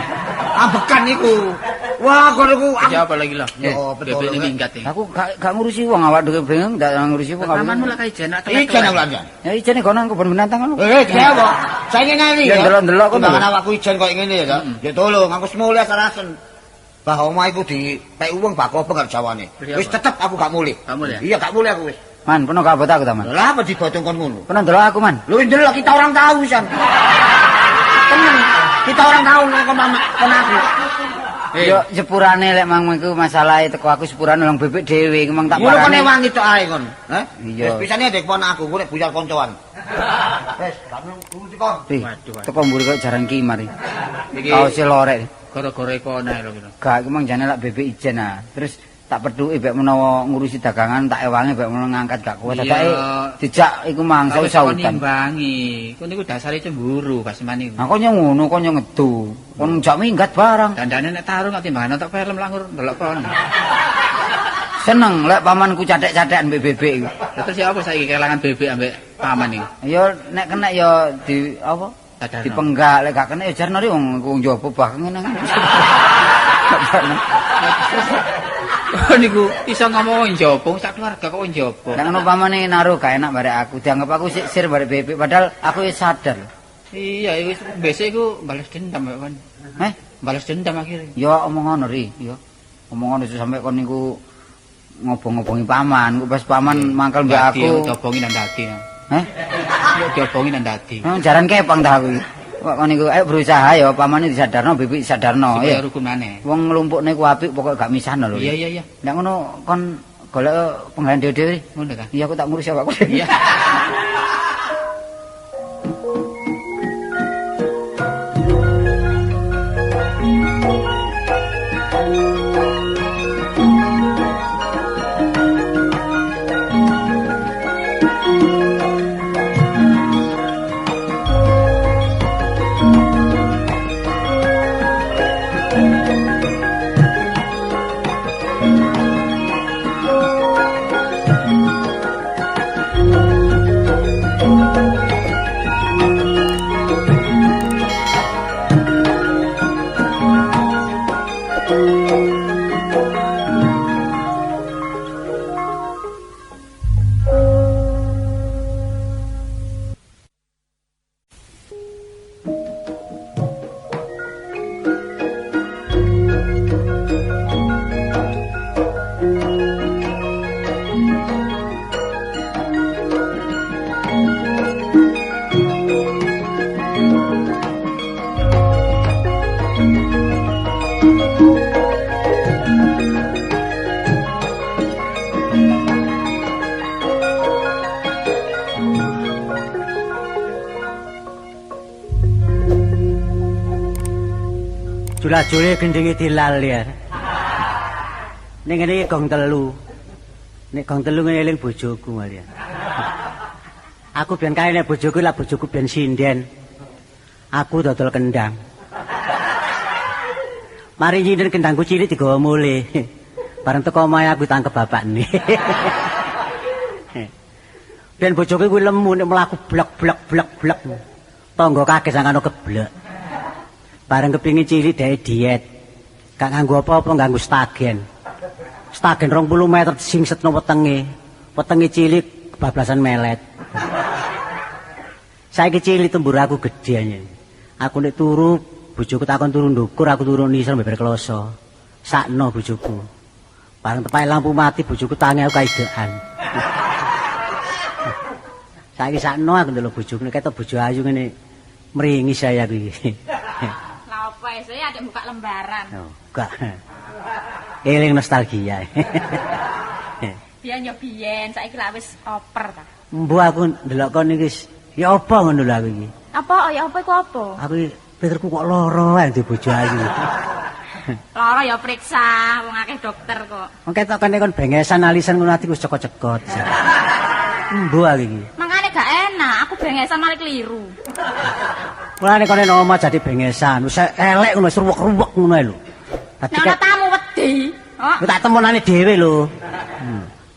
Speaker 4: Ambekan iku. Wah, kon iku
Speaker 3: Ya apa lagi lah.
Speaker 4: Yo, betul.
Speaker 3: Bebek ini minggat ya.
Speaker 2: Aku gak ngurusi wong awak dhewe bingung, gak ngurusi wong.
Speaker 3: Pamanmu lah kae jen.
Speaker 4: Ikan aku lanjut.
Speaker 2: Ya ijene kono kebon binatang ngono.
Speaker 4: Dia apa? Saya ngene
Speaker 2: Ya, ndelok-ndelok kok,
Speaker 4: Kok
Speaker 2: Mbak.
Speaker 4: awakku ijen koyo ngene ya, Ya tolong, aku semule sarasen. Bah omah iku dipek wong bak apa gak jawane.
Speaker 3: Beli
Speaker 4: Wis
Speaker 3: apa?
Speaker 4: tetep aku gak mulih.
Speaker 3: Gak mulih ya?
Speaker 4: Iya, gak mulih aku wis.
Speaker 2: Man, peno kabut aku ta, Man.
Speaker 4: Lah apa dibotong kon ngono?
Speaker 2: Peno ndelok aku, Man.
Speaker 4: Lu ndelok kita orang tahu pisan. Temen, kita orang tahu nek kon aku.
Speaker 2: Yo sepurane lek mang iku masalahe teko aku sepurane wong bebek dhewe iku mang tak
Speaker 4: Ngono kon
Speaker 2: parane.
Speaker 4: wangi tok ae kon. Hah?
Speaker 2: Iya.
Speaker 4: Wis pisane dek pon aku, ku nek buyar koncoan. Wis, gak ngurusi kon.
Speaker 2: Ih,
Speaker 3: Waduh.
Speaker 2: teko mburi kok jaran kimar iki.
Speaker 3: Iki
Speaker 2: Kaose lorek.
Speaker 3: gara-gara kono lho kira.
Speaker 2: Gak iku mang jane lek bebek ijen ah. Terus tak peduki bek menawa ngurusi dagangan tak ewangi bek menawa ngangkat gak kuat.
Speaker 3: Iya.
Speaker 2: Dadake dijak iku mang
Speaker 3: Tapi
Speaker 2: sautan.
Speaker 3: nimbangi. Kon niku dasare cemburu kasmane.
Speaker 2: Nah kok ngono kok ngedu. Kon jak minggat barang.
Speaker 3: Dandane nek tarung ati timbangan nonton film langur ndelok kon.
Speaker 2: Seneng lek pamanku cathek-cathekan mbek bebek iku.
Speaker 3: Terus ya apa saiki kelangan bebek ambek paman iki?
Speaker 2: Ya nek kena ya di apa?
Speaker 3: Sadarno.
Speaker 2: Dipenggak lek gak kena ya jarno ri wong njaba bah ngene.
Speaker 3: Niku iso ngomong njopong sak keluarga kok njopong.
Speaker 2: Nek ngono pamane naruh gak enak barek aku dianggap aku sir barek bebek padahal aku wis sadar.
Speaker 3: Iya, wis besok iku balas dendam kok kon. Balas dendam akhirnya.
Speaker 2: Ya omong ngono ri, ya. Omong ngono sampe kon niku ngobong-ngobongi paman, kok pas paman mangkel mbak aku.
Speaker 3: Diobongi nang dadi.
Speaker 2: Heh?
Speaker 3: Ya diobongi nang dadi.
Speaker 2: Jaran kepang ta aku. Kok kon niku ayo berusaha ya pamane disadarno bebek disadarno
Speaker 3: Supaya
Speaker 2: ya.
Speaker 3: rukun maneh.
Speaker 2: Wong nglumpukne ku apik pokoke gak misahno lho.
Speaker 3: Iya.
Speaker 2: Nek ngono kon golek penggawean dhewe-dhewe.
Speaker 3: Ngono ta?
Speaker 2: Iya aku tak ngurus awakku.
Speaker 3: Iya.
Speaker 5: Jula-jule gendinge dilal ya. Ning ngene iki gong telu. Nek gong telu ngene eling bojoku Maria. Aku biyen kae nek bojoku lah bojoku biyen sinden. Aku dodol kendang. Mari nyinden kendangku cilik digawa mule. Bareng teko omahe aku tangkep bapakne. Biyen bojoku kuwi lemu nek mlaku blek. Tangga kaget sangkano keblek. Bareng kepingin cilik dhek diet. Gak nganggo apa-apa, nganggo stagen. Stagen 20 meter singsetno wetenge. Wetenge cilik kebablasan melet. Saiki cilik tembur aku gedhe. Aku nek turu, bojoku takon turu ndukur, aku turu nisor beber kloso. Sakno bojoku. Bareng tepae lampu mati, bojoku tangi aku kaidekan. Saiki sakno aku ndelok bojoku, nek ketok bojo ayu ngene mringi saya kuwi.
Speaker 1: Lah apa saya ada buka lembaran.
Speaker 5: Oh, gak. Eling nostalgia.
Speaker 1: Biyen yo biyen, saiki lak wis oper ta.
Speaker 5: Mbuh aku ndelok kon iki ya apa ngono lho aku iki.
Speaker 1: Apa ya apa iku apa?
Speaker 5: Aku iki pikirku kok lara ae di bojo ayu.
Speaker 1: Lara ya periksa, wong akeh dokter kok.
Speaker 5: Wong ketok kene kon bengesan alisan ngono ati wis cekot-cekot. Embo iki.
Speaker 1: Mangane gak enak, aku bengesan malah keliru.
Speaker 5: Mulane kene nomor jadi bengesan, wis elek ngono, ruwek-ruwek ngono ae lho. Dadi
Speaker 1: Nek ana tamu wedi. Oh,
Speaker 5: tak temonane dhewe lho.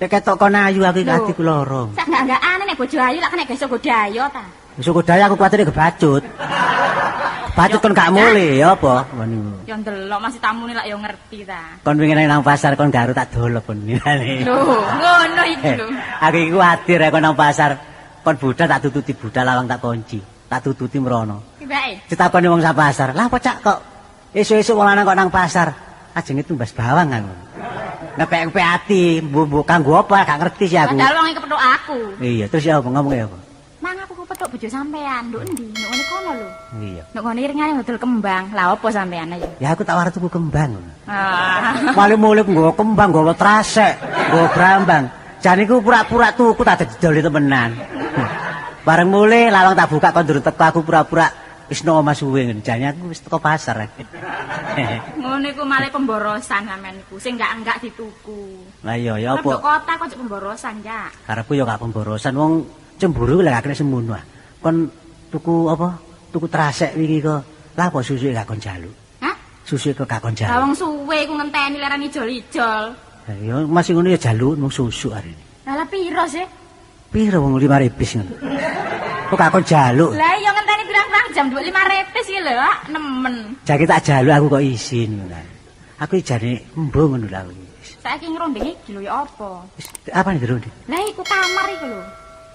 Speaker 5: Nek ketok kon ayu aku iki atiku lara.
Speaker 1: sak enggak-enggakane nek bojo ayu lak kena geso godayo ta.
Speaker 5: Wis godaya aku kuwatir kebacut. Bacut kon gak mule ya apa? Ngono.
Speaker 1: Ya ndelok masih tamune lak ya ngerti ta.
Speaker 5: Kon wingi nang pasar kon garu tak dolop kon ngene.
Speaker 1: Lho, ngono iki lho.
Speaker 5: Aku iki kuwatir kon nang pasar kon budal tak tututi budal lawang tak kunci. Tak tututi mrono.
Speaker 1: Ki bae.
Speaker 5: Ditakoni wong sak pasar. Lah apa cak kok esuk-esuk wong lanang kok nang pasar? Ajenge tumbas bawang kan. Ngepek-ngepek ati, mbok kanggo apa gak ngerti sih aku.
Speaker 1: Padahal wong iki kepethuk aku.
Speaker 5: Iya, terus ya apa ngomongnya apa?
Speaker 1: Mang aku kepethuk bojo sampean, nduk endi? Nduk ngene kono lho.
Speaker 5: Iya.
Speaker 1: Nduk ngene iringane ngedol kembang. Lah apa sampean ayo?
Speaker 5: Ya aku tak war tuku kembang.
Speaker 1: Ah.
Speaker 5: Male-male nggawa kembang, nggawa trasek, nggawa brambang. Jan iku pura-pura tuku tak didoli temenan. Bareng mule lawang tak buka kon durung teko aku pura-pura wis no omah suwe ngene. Jane aku wis teko pasar.
Speaker 1: Ngono iku malah pemborosan sampean iku. Sing enggak dituku.
Speaker 5: Lah iya ya
Speaker 1: Nduk
Speaker 5: apa?
Speaker 1: kota kok pemborosan, ya.
Speaker 5: Karepku ya gak pemborosan wong cemburu lek gak kena semono. Kon tuku apa? Tuku trasek wingi kok. Lah apa susu gak kon jaluk?
Speaker 1: Hah?
Speaker 5: Susu kok gak kon
Speaker 1: Lah
Speaker 5: jaluk.
Speaker 1: wong suwe ku ngenteni leran ijol-ijol.
Speaker 5: Ya masih ngono ya jaluk mung susu arene.
Speaker 1: Lah piro sih?
Speaker 5: Piro wong 5 repis ngono. Kok gak kon jaluk?
Speaker 1: Lah iya ngenteni pirang-pirang jam 25 repis iki lho, nemen.
Speaker 5: Jake tak jaluk aku kok isin ngono. Aku jane embo ngono lho aku.
Speaker 1: Saiki ngrondeng iki lho ya apa?
Speaker 5: Wis apa nih Ronde?
Speaker 1: Lah iku kamar iku lho.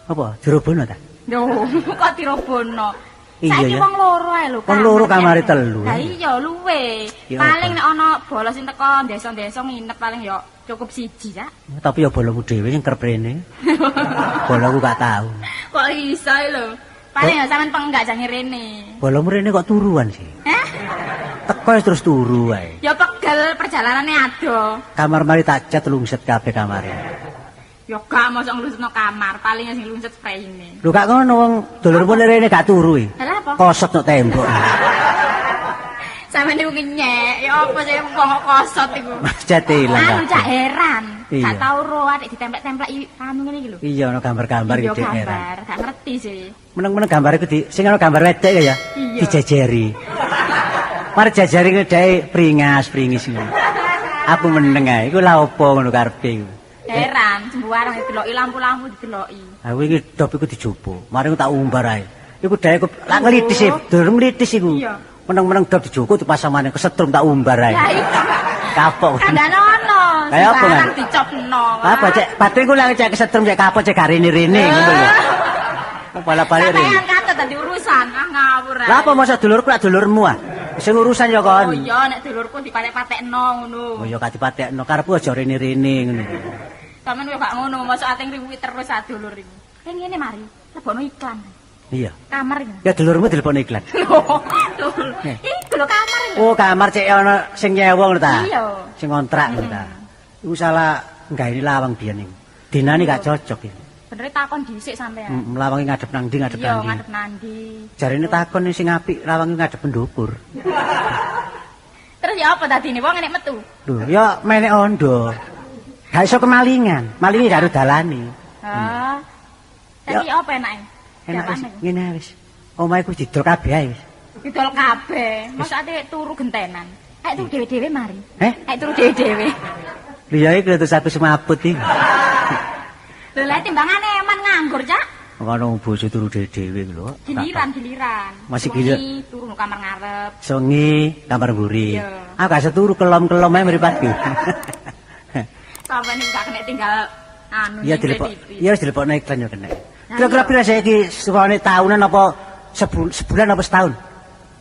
Speaker 5: Apa? Dirobono ta?
Speaker 1: Yo, kok dirobono.
Speaker 5: Iya,
Speaker 1: Saiki
Speaker 5: ya.
Speaker 1: wong loro ae lho.
Speaker 5: Wong loro kamare telu.
Speaker 1: Lah iya luwe.
Speaker 5: Ya
Speaker 1: Paling
Speaker 5: apa?
Speaker 1: nek ana bolos sing teko desa-desa nginep paling ya cukup siji ya.
Speaker 5: Tapi ya bolomu dhewe sing kerep rene. Boloku gak tahu.
Speaker 1: Kok iso lho. Paling ya sampean penggak jange rene.
Speaker 5: Bolomu rene kok turuan sih.
Speaker 1: Hah?
Speaker 5: Teko wis terus turu wae.
Speaker 1: Ya pegel perjalanane ado.
Speaker 5: Kamar mari tak cat lungset kabeh kamare.
Speaker 1: Ya gak mosok nglusno kamar, paling sing lunset sprayine.
Speaker 5: Lho gak ngono wong dulurmu rene gak turu e.
Speaker 1: Lah apa?
Speaker 5: Kosot nok tembok.
Speaker 1: Sampeyan niku nyek, ya apa sih wong kok kosot iku.
Speaker 5: Jate ilang.
Speaker 1: Anu cak heran.
Speaker 5: Iya.
Speaker 1: Gak tau ro adik ditemplek-templeki anu ngene iki lho.
Speaker 5: Iya ono gambar-gambar
Speaker 1: Iya
Speaker 5: iki heran.
Speaker 1: gambar, gak ngerti sih.
Speaker 5: Meneng-meneng gambar iku di sing ono gambar wedek ya.
Speaker 1: Iya.
Speaker 5: Dijejeri. Mari jejeri ngedai pringis ngono. Aku meneng ae iku lha opo ngono karepe iku.
Speaker 1: Heran, sembarang dideloki lampu-lampu dideloki.
Speaker 5: Aku iki dop iku dijopo. Mari tak umbar ae. Iku dae lak nglitis e, durung nglitis iku.
Speaker 1: Iya.
Speaker 5: Meneng-meneng dop dijoko dipasang maneh kesetrum tak umbar ae.
Speaker 1: Ya iya.
Speaker 5: Kapok.
Speaker 1: Kandane ono.
Speaker 5: Kayak apa,
Speaker 1: sembarang
Speaker 5: Mas?
Speaker 1: dicopno.
Speaker 5: Apa cek patu iku lak cek kesetrum cek kapok cek rene-rene ngono lho. Bala-bali rene.
Speaker 1: Sampeyan kate dadi urusan, ah ngawur ae.
Speaker 5: Lah apa masa dulurku lak dulurmu ah? Sing urusan ya kon.
Speaker 1: Oh iya, nek dulurku dipatek-patekno ngono.
Speaker 5: Oh ya kati-patekno karepku aja rene-rene ngono.
Speaker 1: Sampeyan yo gak ngono, mosok ating riwi terus adulur iku. Ngene mari, lebokno iklan.
Speaker 5: Iya.
Speaker 1: Kamar iki.
Speaker 5: Ya dulurmu telepon iklan.
Speaker 1: Lho, iku lho kamar lho.
Speaker 5: Oh, kamar cek ana sing nyewa ngono ta?
Speaker 1: Iya.
Speaker 5: Sing ngontrak ngono ta. Iku salah nggawe lawang biyen iku. Dinane gak cocok iki.
Speaker 1: Bener takon dhisik sampean.
Speaker 5: Lawange ngadep nang ndi ngadep
Speaker 1: Iya,
Speaker 5: nang ndi.
Speaker 1: ngadep nandi.
Speaker 5: Jarine takon sing apik lawange ngadep pendukur.
Speaker 1: Terus ya apa dadine wong nek metu?
Speaker 5: Lho, ya menek ondo. Gak iso kemalingan. Malinge gak dalane.
Speaker 1: Hah. Tapi apa enake?
Speaker 5: Enak wis ngene wis. Omahe ku didol kabeh ae wis.
Speaker 1: Didol kabeh. Mosok ate turu gentenan. Ayo turu dhewe-dhewe mari. Ayo turu dhewe-dhewe.
Speaker 5: Lho ya iki terus aku semaput iki.
Speaker 1: Lho lha timbangane eman nganggur, Cak.
Speaker 5: Ngono bojo turu dhewe-dhewe lho.
Speaker 1: Giliran.
Speaker 5: Masih
Speaker 1: Wengi turu nang kamar ngarep.
Speaker 5: Sengi kamar mburi.
Speaker 1: Iya.
Speaker 5: Aku gak seturu kelom-kelom ae mripatku.
Speaker 1: Sampeyan iki gak kena tinggal anu
Speaker 5: Iya
Speaker 1: ning
Speaker 5: dilepok.
Speaker 1: TV.
Speaker 5: Iya wis dilepokno iklan yo kena. Kira-kira pira saiki suwane tahunan apa sebulan apa setahun?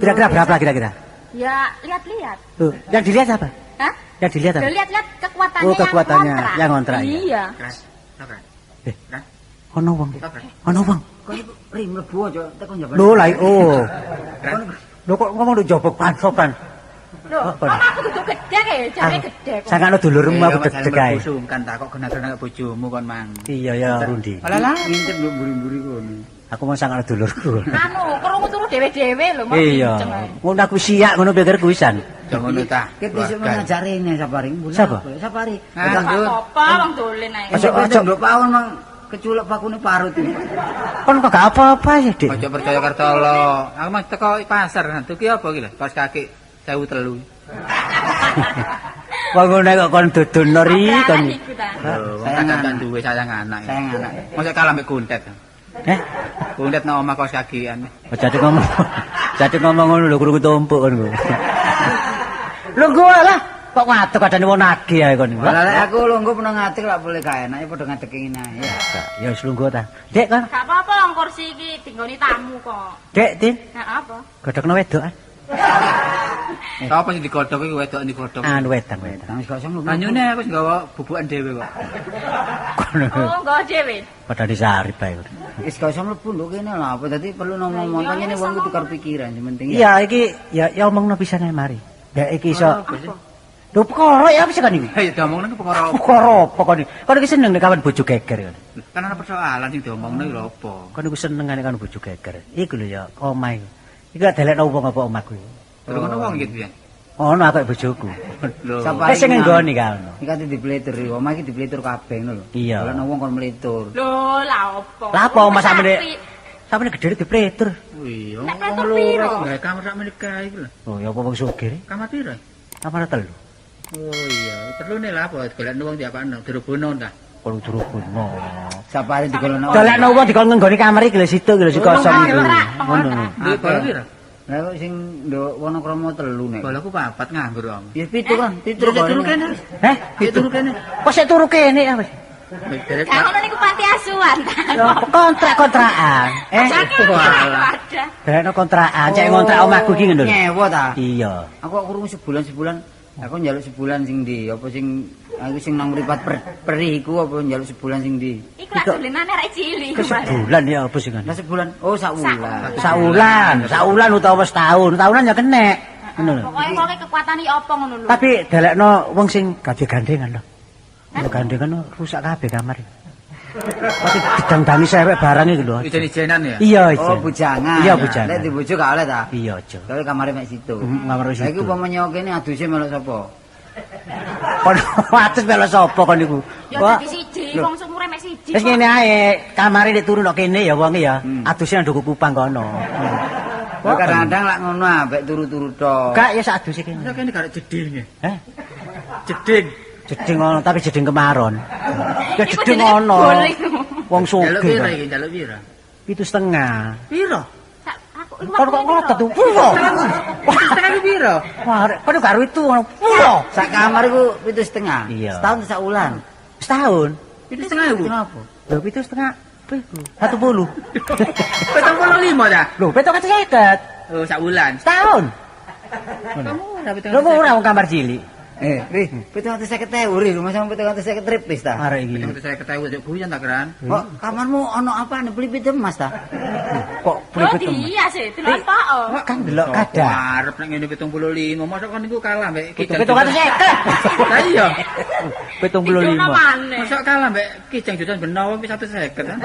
Speaker 5: Kira-kira berapa kira-kira?
Speaker 1: Ya, lihat-lihat.
Speaker 5: Tuh, yang dilihat apa?
Speaker 1: Hah?
Speaker 5: Yang dilihat apa?
Speaker 1: Lho lihat-lihat kekuatannya,
Speaker 5: Oh, kekuatannya yang ngontrak, ya.
Speaker 1: Iya.
Speaker 3: Kras. Kras.
Speaker 5: Eh, ono wong. Ono wong.
Speaker 2: Kok iku ri mlebu aja teko njaba.
Speaker 5: Lho lah oh. Lho kok ngomong lu jobok sopan.
Speaker 1: Lho,
Speaker 5: Apa?
Speaker 1: ono aku kudu gede ke, jare gede kok.
Speaker 5: Sangkano dulurmu aku deg-deg ae.
Speaker 3: Sungkan tak kok kena-kena bojomu kon mang.
Speaker 5: Iya ya Rundi.
Speaker 3: Alalah.
Speaker 2: Ngintip mburi-mburi kono.
Speaker 5: Aku mau sangar dulurku.
Speaker 1: Anu, krungu turu dhewe-dhewe lho, mau
Speaker 5: Iya.
Speaker 1: pinceng ae.
Speaker 5: Ngono aku siak ngono pikirku wisan.
Speaker 3: Jangan ngono ta.
Speaker 2: Kita bisa mengajari ini Sapari.
Speaker 5: Siapa?
Speaker 2: Sapari.
Speaker 1: Apa wong dolen ae.
Speaker 2: Aja nduk pawon mang keculek bakune parut ini.
Speaker 5: Kon kok gak apa-apa ya, Dik.
Speaker 3: Aja percaya Kartolo. Aku mah teko pasar, tuku apa iki lho? Kaos kaki 1.300.
Speaker 5: Wong ngono kok kon dodono ri kon.
Speaker 3: Saya kan duwe sayang anak.
Speaker 2: Sayang anak.
Speaker 3: Mosok kalah mbek kuntet. Kuntet nang omah kaos kakian.
Speaker 5: Jadi ngomong. Jadi ngomong ngono lho krungu tumpuk kon. Lho gua lah kok ngatuk kadane wong nagih ae kon.
Speaker 2: Lah lek aku lungguh pernah ngatik lak boleh gak enak ya padha ngatik ngene ae.
Speaker 5: Ya wis lungguh ta. Dek kon.
Speaker 1: Gak apa-apa wong kursi iki dinggoni tamu kok.
Speaker 5: Dek, Tin.
Speaker 1: Nah, apa?
Speaker 5: Godhokno wedokan.
Speaker 3: Sapa sing digodhog iki wedok digodhog.
Speaker 5: Anu wedang.
Speaker 2: Tangis kosong lho.
Speaker 3: Banyune aku wis nggawa bubukan dhewe kok.
Speaker 5: Kono.
Speaker 1: Oh, nggo dhewe.
Speaker 5: Padha disarip ae.
Speaker 2: Wis kosong mlebu lho kene lah apa dadi perlu ngomong pancene wong kudu tukar pikiran sing penting
Speaker 5: Iya, iki ya omongno pisan ae mari. Dek iki iso. Lho perkara ya apa sih kan iki?
Speaker 3: Ya diomongno ku perkara apa?
Speaker 5: Perkara apa kon iki? Kon iki seneng nek kawan bojo geger kon.
Speaker 3: Kan ana persoalan sing diomongno iki lho apa?
Speaker 5: Kon iku senengane kan bojo geger. Iku lho ya omah iku. Iki gak delekno wong apa omahku iki.
Speaker 3: Terus ngono wong iki piye?
Speaker 5: Ono aku bojoku.
Speaker 3: Lho.
Speaker 2: Sapari.
Speaker 5: Wis sing nggoni ka ono.
Speaker 2: Iki kate dipletur iki, omah iki dipletur kabeh ngono lho.
Speaker 5: Iya.
Speaker 2: Kalau wong kon mletur.
Speaker 1: Lho, lah apa?
Speaker 5: Lah apa omah sampe sampe gedhe dipretur.
Speaker 3: Oh iya.
Speaker 1: Nek pretur piro?
Speaker 3: Gawe kamar sak menika iki lho.
Speaker 5: Oh ya apa wong sugih?
Speaker 3: Kamar piro?
Speaker 5: Kamar telu.
Speaker 3: Oh iya, terlune lah apa golekno wong diapakno dirubono ta.
Speaker 5: Kon turukono.
Speaker 2: Sapari digolono.
Speaker 5: Dalekno wong dikon nggoni kamar iki lho situ iki lho sing kosong iki. Ngono.
Speaker 3: Apa piro?
Speaker 2: Lah kok sing nduk Wonokromo 3 nek.
Speaker 3: Bolaku 4 nganggur om.
Speaker 2: Ya 7 kan, 7
Speaker 3: Terus turu kene.
Speaker 5: Heh,
Speaker 3: Ya turu kene.
Speaker 5: kok sik turu kene ya wis.
Speaker 3: Derek
Speaker 1: Gak ngono niku panti asuhan.
Speaker 5: Kontrak-kontrakan.
Speaker 3: walah.
Speaker 5: Dalekno kontrakan, cek ngontrak omahku iki ngono.
Speaker 2: Nyewa ta?
Speaker 5: Iya.
Speaker 2: Aku kok krungu sebulan. Aku njaluk sebulan sing ndi? Apa sing aku sing nang mripat perih iku apa njaluk sebulan sing ndi?
Speaker 1: Iku lak dolenane arek cilik.
Speaker 5: Sebulan ya apa sih kan?
Speaker 2: Lah sebulan. Oh, sak wulan.
Speaker 5: Saulan utawa setahun. Tahunan ya kenek. Ngono lho.
Speaker 1: Pokoke kok kekuatane apa ngono lho.
Speaker 5: Tapi dalekno wong sing gawe gandengan lho. Kalau gandengan rusak kabeh kamar. Pasti didang-dangi sewek barang iki lho.
Speaker 3: Ijen-ijenan ya?
Speaker 5: Iya,
Speaker 2: Oh, bujangan.
Speaker 5: Iya, bujangan.
Speaker 2: Lek di bojo gak oleh ta?
Speaker 5: Iya, aja.
Speaker 2: Tapi kamare mek situ.
Speaker 5: Kamar wis
Speaker 2: Saiki
Speaker 5: situ.
Speaker 2: upama nyewa kene aduse melok sapa?
Speaker 5: Kon atus melo sapa kon niku?
Speaker 1: Ya
Speaker 5: Kok
Speaker 1: dadi siji, wong sumure mek siji.
Speaker 5: wis ngene ae, kamare nek turu nek kene ya wonge ya. Aduse nang nduku kupang kono.
Speaker 2: Lah kadang-kadang lak ngono ambek turu-turu tok.
Speaker 5: Gak ya sak aduse kene.
Speaker 3: Nek kene gak jeding ya.
Speaker 5: Heh,
Speaker 3: Jeding.
Speaker 5: jeding ngono tapi jeding kemaron. Ya
Speaker 1: Iku
Speaker 5: jeding
Speaker 1: jenenge
Speaker 5: ngono.
Speaker 1: boling.
Speaker 5: Wong
Speaker 3: Jaluk
Speaker 5: sugih.
Speaker 3: piro
Speaker 5: kan.
Speaker 3: iki? Jaluk piro?
Speaker 5: 7,5.
Speaker 3: Piro?
Speaker 1: Aku
Speaker 5: Kon kok ngotot tuh. Puro.
Speaker 3: Setengah piro?
Speaker 5: Wah, kon karo itu ngono. Puro.
Speaker 2: Sak kamar iku 7,5.
Speaker 5: Iya.
Speaker 2: Setahun sak wulan.
Speaker 5: Setahun.
Speaker 3: Itu setengah ibu.
Speaker 2: Kenapa?
Speaker 5: Lho 7,5. 1,10.
Speaker 3: 75 ta?
Speaker 5: Lho, 750.
Speaker 3: Oh, sak bulan.
Speaker 5: Setahun.
Speaker 3: Kamu ora
Speaker 5: Lho murah wong kamar cilik.
Speaker 2: Ri, 750.000 ri, rumah sama 750 tripis ta.
Speaker 5: Arek iki.
Speaker 3: Saya ketahui aja guyon tak keran.
Speaker 2: Kok kamarmu ono apa nih beli pita emas ta?
Speaker 5: Kok
Speaker 1: Oh
Speaker 5: pelipet
Speaker 1: iya sih, delok apa oh.
Speaker 5: kan delok kadang.
Speaker 3: Arep nek ngene 75. Mosok kan niku kalah mbek Kijang.
Speaker 5: 750.
Speaker 3: Lah iya.
Speaker 5: 75.
Speaker 1: Maneh.
Speaker 3: Mosok kalah mbek Kijang Judan Benowo wis 150 kan.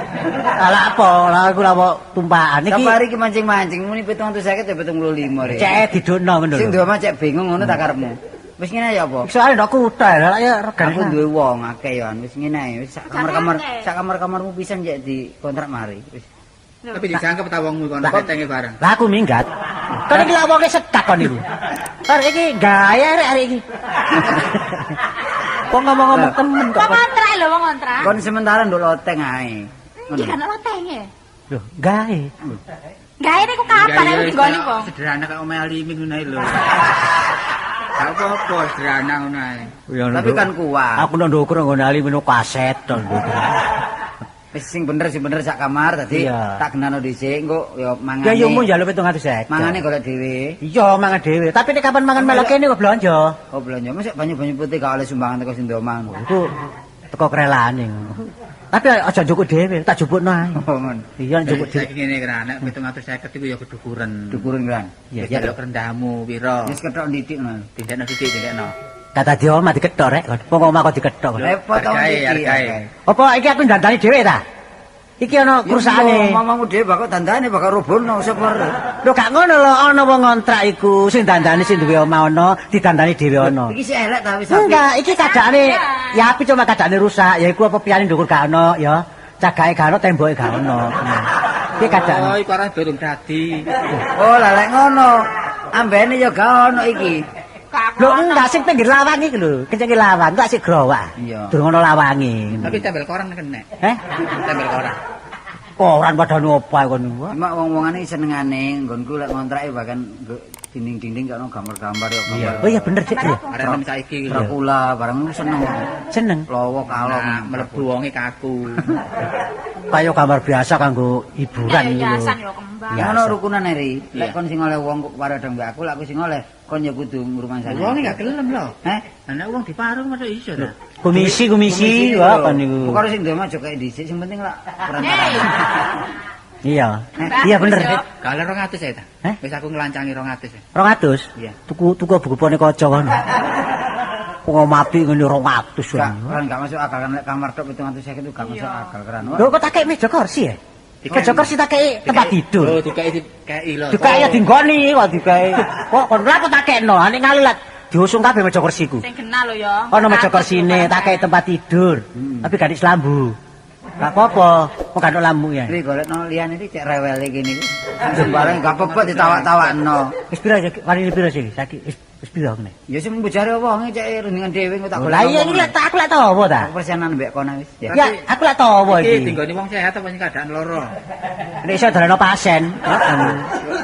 Speaker 5: Ala apa? Lah aku lha tumpakan iki.
Speaker 2: Sapari ki mancing-mancing muni 750 ya 75 ri.
Speaker 5: Cek didono ngono
Speaker 2: Sing
Speaker 5: lho.
Speaker 2: duwe omah cek bingung ngono tak karepmu. Wis ngene ya apa?
Speaker 5: Soale ndok kutha lah ya regane.
Speaker 2: Aku duwe wong akeh ya wis ngene ae. Wis sak kamar-kamar
Speaker 1: akeh.
Speaker 2: sak kamar-kamarmu pisan jek di kontrak mari. Wis.
Speaker 3: Tapi disangka ta wongmu kon ketenge barang.
Speaker 5: Lah aku minggat. Kan iki lak wonge setak kon niku. Arek iki gaya arek iki. Kok ngomong-ngomong temen
Speaker 1: Kok
Speaker 5: kok.
Speaker 1: kontrak lho wong kontrak.
Speaker 2: Kon sementara nduk loteng ae.
Speaker 1: Iki kan lotenge.
Speaker 5: Lho, gawe.
Speaker 1: Gawe niku kapan nek dinggoni wong?
Speaker 3: Sederhana kaya omah Alimin ngono ae lho. Gak apa-apa sederhana ngono ae.
Speaker 2: Tapi kan kuat.
Speaker 5: Aku nang ndukur nggone ali menu kaset to ndukur.
Speaker 2: Wis sing bener sak kamar tadi
Speaker 5: Iya.
Speaker 2: tak genano dhisik engko ya
Speaker 5: Ya
Speaker 2: mangane.
Speaker 5: yo mun njaluk 750.
Speaker 2: Mangane golek dhewe.
Speaker 5: Iya, mangan dhewe. Tapi nek kapan mangan melok kene kok blonjo.
Speaker 2: Oh belanja mesti banyu-banyu putih gak oleh sumbangan teko sing omah.
Speaker 5: Iku teko krelane ngono. Tapi aja njukuk dhewe, tak jupukno ae.
Speaker 2: Oh ngono.
Speaker 5: Iya njukuk dhewe.
Speaker 3: Saiki ngene keran nek 750 iku ya kedukuran.
Speaker 2: Dukurin kan.
Speaker 5: Iya,
Speaker 3: Ya jaluk rendahmu piro?
Speaker 2: Wis ketok ndidik ngono.
Speaker 3: Tindakno sithik tindakno.
Speaker 5: Kata di omah diketok rek. Wong omah kok diketok.
Speaker 2: Repot to
Speaker 3: Hargae,
Speaker 2: ndidik.
Speaker 3: hargae.
Speaker 5: Apa iki aku ndandani dhewe ta? Iki ana kerusakane.
Speaker 2: Mamamu dhewe bakal dandane bakal robono sapa.
Speaker 5: Lho gak ngono lho, ana wong ngontrak iku sing dandane sing duwe omah ana, didandani dhewe ana.
Speaker 2: Iki sih elek ta wis.
Speaker 5: Enggak, iki kadane ya api cuma kadane rusak, ya iku apa piyane ndukur gak ana ya. Cagake gak ana, temboke gak ana. Iki kadane.
Speaker 3: Oh, iku arep durung dadi.
Speaker 2: Oh, lah lek ngono. Ambene ya gak ono iki.
Speaker 5: Lho enggak sing pinggir lawang iki lho, kencenge lawang, enggak sik growak.
Speaker 2: Iya.
Speaker 5: Durung ana lawange.
Speaker 3: Tapi tempel koran kena. Tempel koran.
Speaker 5: Koran padane opo kon niku?
Speaker 2: Cuma wong-wongane senengane nggonku lek ngontrake bahkan dinding-dinding gak ono gambar-gambar ya gambar.
Speaker 5: Oh iya bener Dik.
Speaker 3: Arek nem saiki iki lho.
Speaker 2: Dracula barang seneng.
Speaker 5: Seneng.
Speaker 2: Lowo kalong
Speaker 3: Nah, mlebu wonge kaku.
Speaker 5: Kaya gambar biasa kanggo hiburan iki lho.
Speaker 1: Hiasan yo kembang.
Speaker 5: Ya,
Speaker 2: Ono
Speaker 5: so.
Speaker 2: rukunan eri. Lek kon sing oleh wong kok paradang mbek aku, lek aku sing oleh kon ya kudu ngrumangsani.
Speaker 3: Wonge gak gelem lho.
Speaker 2: Heh?
Speaker 3: Ana wong diparung masa iso ta.
Speaker 5: Komisi wah kon niku.
Speaker 2: Pokoke sing ndemo aja kaya dhisik, sing penting lak perantaran.
Speaker 5: Iya. Iya bener.
Speaker 3: Kalau 200 ya ta.
Speaker 5: Heh?
Speaker 3: Wis aku ngelancangi 200 ya.
Speaker 5: 200?
Speaker 3: Iya.
Speaker 5: Tuku buku pone kaca kono. Wong mati ngene 200
Speaker 2: Gak,
Speaker 5: wae.
Speaker 2: kan gak masuk akal kan lek kamar tok 750 itu gak masuk akal kan.
Speaker 5: Lho kok tak kei meja kursi ya? Meja kursi tak kei tempat tidur.
Speaker 3: Oh, dikei lho.
Speaker 5: Dikai ya dinggoni kok dikai. Kok kon lha kok tak kekno, nek ngali lek diusung kabeh meja kursiku.
Speaker 1: Sing kenal lho ya.
Speaker 5: Ono meja kursine tak kei tempat tidur. Tapi gak di selambu. Gak apa-apa, kok gak ono lambu ya.
Speaker 2: Iki golekno liyane iki cek rewele kene iki. Sembarang gak apa-apa ditawak-tawakno.
Speaker 5: Wis pira wani pira sih? Saiki wis pira kene?
Speaker 2: Ya sing mbujare wong cek rundingan dhewe kok tak
Speaker 5: Lah iya iki lek aku lek tawa ta.
Speaker 2: persenan mbek kono wis. Ya.
Speaker 5: Ya, aku lek tawa
Speaker 3: Iki
Speaker 5: iki.
Speaker 3: dinggoni wong sehat apa sing keadaan loro.
Speaker 5: Nek iso daleno pasien.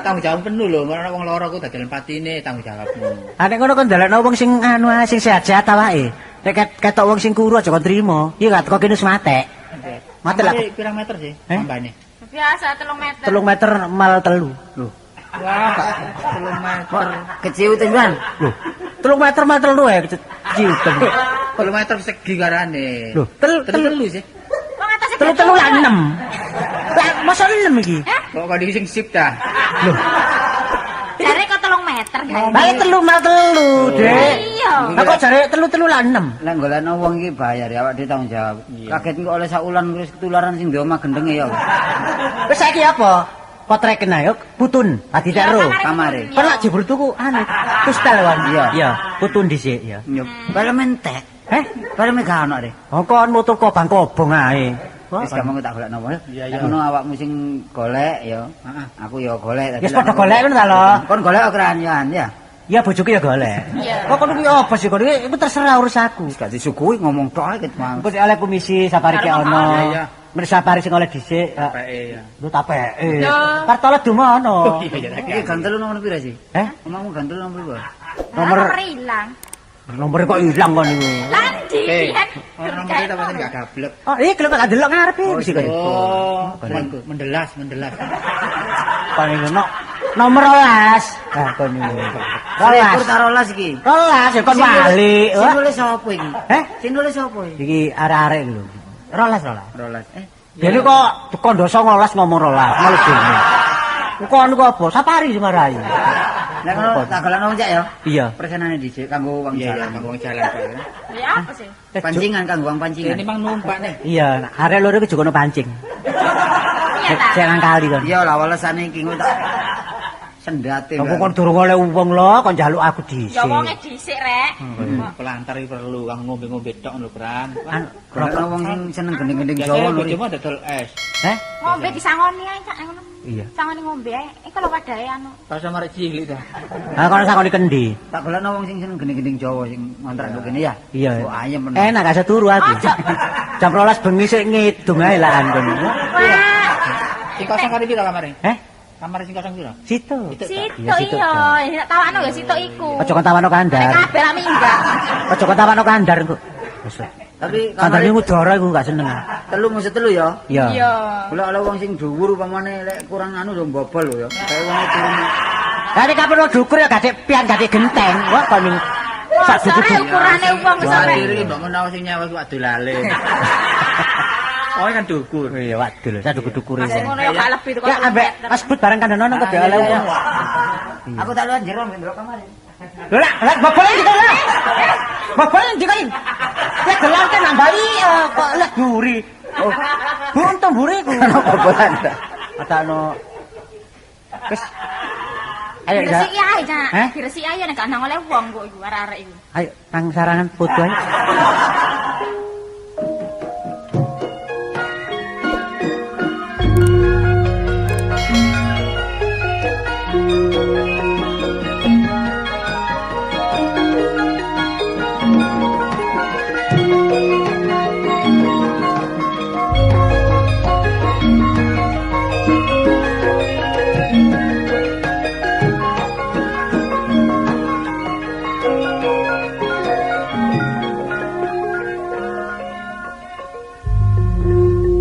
Speaker 3: Tanggung jawab penuh lho, ora wong loro ku dadi patine tanggung jawabmu.
Speaker 5: Ah nek ngono kon daleno wong sing anu ae sing sehat-sehat awake. Nek ketok wong sing kuru aja kon trimo. Iya gak teko kene wis matek. Mati lah.
Speaker 3: Pirang meter sih
Speaker 5: Eh?
Speaker 3: tambane?
Speaker 1: Biasa 3 meter.
Speaker 5: 3 meter mal 3. Lho.
Speaker 3: Wah, 3 meter.
Speaker 2: Keciut tenan.
Speaker 5: Lho. 3 meter mal 3 ya ciutem.
Speaker 3: 3 meter segi garane.
Speaker 5: Lho,
Speaker 3: telu sih.
Speaker 1: Wong atasnya
Speaker 5: 3 lah 6. Lah masa 6 iki?
Speaker 3: Kok kok sing sip ta?
Speaker 5: Lho.
Speaker 1: jare kok 3 meter kan.
Speaker 5: Lah 3 mal 3, Dek.
Speaker 1: Iya.
Speaker 5: Lah kok jare 3 lah 6.
Speaker 2: Lek golekno wong iki bayar ya awak dhewe tanggung jawab. Kaget kok oleh sak ulan terus ketularan sing ndek omah gendenge ya.
Speaker 5: Wis saiki apa? Potreken ae putun, ati tero.
Speaker 2: Kamare.
Speaker 5: Kan lak jebul tuku anu, kustel wan.
Speaker 2: Iya.
Speaker 5: Iya, putun dhisik ya.
Speaker 2: Nyup. Bareng entek.
Speaker 5: Heh?
Speaker 2: Bareng gak ono rek.
Speaker 5: Oh kon motor kobang kobong ae.
Speaker 2: Wis gampang tak golekno wae. Iya. Ngono awakmu sing golek ya.
Speaker 3: Heeh.
Speaker 2: Aku ya golek.
Speaker 5: Wis padha golek ngono ta lho.
Speaker 2: Kon golek keran ya.
Speaker 5: Iya bojoku ya golek.
Speaker 1: Iya.
Speaker 5: Kok kono kuwi apa sih kono? Iku terserah urusku.
Speaker 2: Wis gak disuguhi ngomong tok ket mang.
Speaker 5: Engko oleh komisi sapari ki ono.
Speaker 3: Iya.
Speaker 5: Men sapari sing oleh dhisik.
Speaker 3: Peke ya.
Speaker 5: Lu tapeke.
Speaker 1: Yo.
Speaker 5: Kartola dumono.
Speaker 3: Iya,
Speaker 2: Iki gantel nomor pira sih?
Speaker 5: Eh?
Speaker 2: Omahmu gantel nomor pira?
Speaker 1: Nomor ilang.
Speaker 5: Nomor kok ilang kon niku.
Speaker 1: Landi kan.
Speaker 3: Orang nomor kita pancen gak gablek.
Speaker 5: Oh, iki kelep tak delok ngarepe wis kok.
Speaker 3: Oh, mendelas.
Speaker 5: Kon niku nomor 12. Nah, kon niku.
Speaker 2: Selikur
Speaker 5: 12.
Speaker 2: karo 12 iki.
Speaker 5: 12 ya kon wali.
Speaker 2: Sing nulis sapa iki?
Speaker 5: Eh?
Speaker 2: Sing nulis sapa iki?
Speaker 5: Iki arek-arek iki lho. 12.
Speaker 2: Rolas.
Speaker 5: Dene kok kondo 19 ngomong 12. Malu dene. Kok anu kok apa? Sapari dimarahi.
Speaker 2: Nek ngono tak golekno cek ya.
Speaker 5: Iya.
Speaker 2: Persenane dhisik kanggo wong
Speaker 3: Iya,
Speaker 2: jalan.
Speaker 3: wong jalan Pak.
Speaker 1: Ya apa sih?
Speaker 2: Pancingan kanggo wong
Speaker 3: Ini
Speaker 2: pancingan.
Speaker 3: mang numpak nih.
Speaker 5: Iya, arek loro iki juga ono pancing.
Speaker 1: Iya ta.
Speaker 5: Jangan kali kon.
Speaker 2: Iya lah walesane iki ngono tak sendate.
Speaker 5: Aku kon durung oleh wong lho, kon njaluk aku dhisik.
Speaker 1: Ya wonge dhisik rek.
Speaker 3: Pelantar iki perlu kang ngombe-ngombe tok lho, Bran.
Speaker 5: An
Speaker 2: Golekno wong sing seneng gending-gending
Speaker 3: Ya
Speaker 2: Jawa lho.
Speaker 3: bojomu dodol es.
Speaker 5: Eh?
Speaker 1: Ngombe disangoni ae cak ngono.
Speaker 5: Iya.
Speaker 1: Sangoni ngombe ae. Iku lho wadahe anu.
Speaker 3: Pas sama rek cilik ta.
Speaker 5: Ah kon sakoni kendi.
Speaker 2: Tak golekno wong sing seneng gending-gending Jawa sing ngontrak nduk kene ya.
Speaker 5: Iya.
Speaker 2: Oh ayem men.
Speaker 5: Enak gak seturu aku. Jam 12 bengi sik ngidung ae lah kon.
Speaker 1: Wah.
Speaker 3: Sing kosong kali pira kamare?
Speaker 5: Eh?
Speaker 3: Kamar sing kosong pira?
Speaker 5: Situ.
Speaker 1: Situ
Speaker 5: Iya, situ.
Speaker 1: iya. Tawakno ya situ iku.
Speaker 5: Aja kon tawano kandar.
Speaker 1: Kabeh ra minggat.
Speaker 5: Aja kon tawano kandar engko. Wis.
Speaker 2: Tapi
Speaker 5: Kandare
Speaker 2: kamare
Speaker 5: ngudara iku gak seneng.
Speaker 2: telu mesti telu ya.
Speaker 5: Iya.
Speaker 1: Iya.
Speaker 2: Golek oleh wong sing dhuwur upamane lek kurang anu lho mbobol lho ya. Kayak wong turun.
Speaker 5: Lah nek kapan dukur ya gak pian gak genteng. Wah kon ning sak
Speaker 1: Sore ukurane wong
Speaker 3: Wah,
Speaker 1: sampe.
Speaker 3: iki mbok menawa sing nyawa ku adolale. Oh, kan dukur.
Speaker 5: Iya wadul, saya dukur-dukure.
Speaker 1: Sing ngono ya gak lebih kok.
Speaker 5: Ya ambek asbut barang kandhane nang kebe oleh wong.
Speaker 2: Aku tak luan jero ndok kamare.
Speaker 5: Lho lah bobol iki to lah. Bobol iki kan. Ya gelar kan nambahi kok lek duri. Oh, buntung buriku.
Speaker 2: Apa Belanda?
Speaker 5: Atano. Wis. Ayo, ja.
Speaker 6: Diresiki ae, Cak.
Speaker 5: Hah?
Speaker 6: Diresiki ae nek gak nang oleh wong kok iku arek-arek iku.
Speaker 5: Ayo, nang sarangan foto ayo.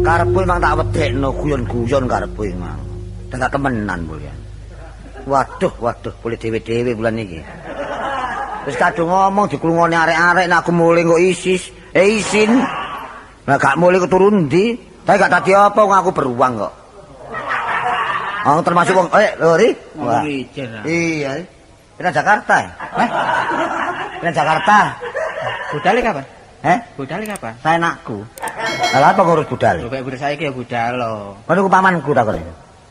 Speaker 4: Karepku emang tak wedekno guyon-guyon karepku emang. Dadak temenan bulan. Waduh, boleh dhewe-dhewe bulan iki. Wis kadung ngomong dikrungoni arek-arek nek aku mulih kok isin. Lah gak mulih keturun ndi? Tapi gak tadi apa wong aku beruang kok. Oh, termasuk wong lho Ri.
Speaker 3: Ngomong ijin.
Speaker 4: Iya. Pindah Jakarta ya? Hah? Pindah Jakarta.
Speaker 3: Budale kapan? Budale kapan?
Speaker 4: Saya anakku. Lah apa ngurus budal?
Speaker 3: Lho kayak budal saiki ya budal lo.
Speaker 4: Kono ku pamanku ta kok.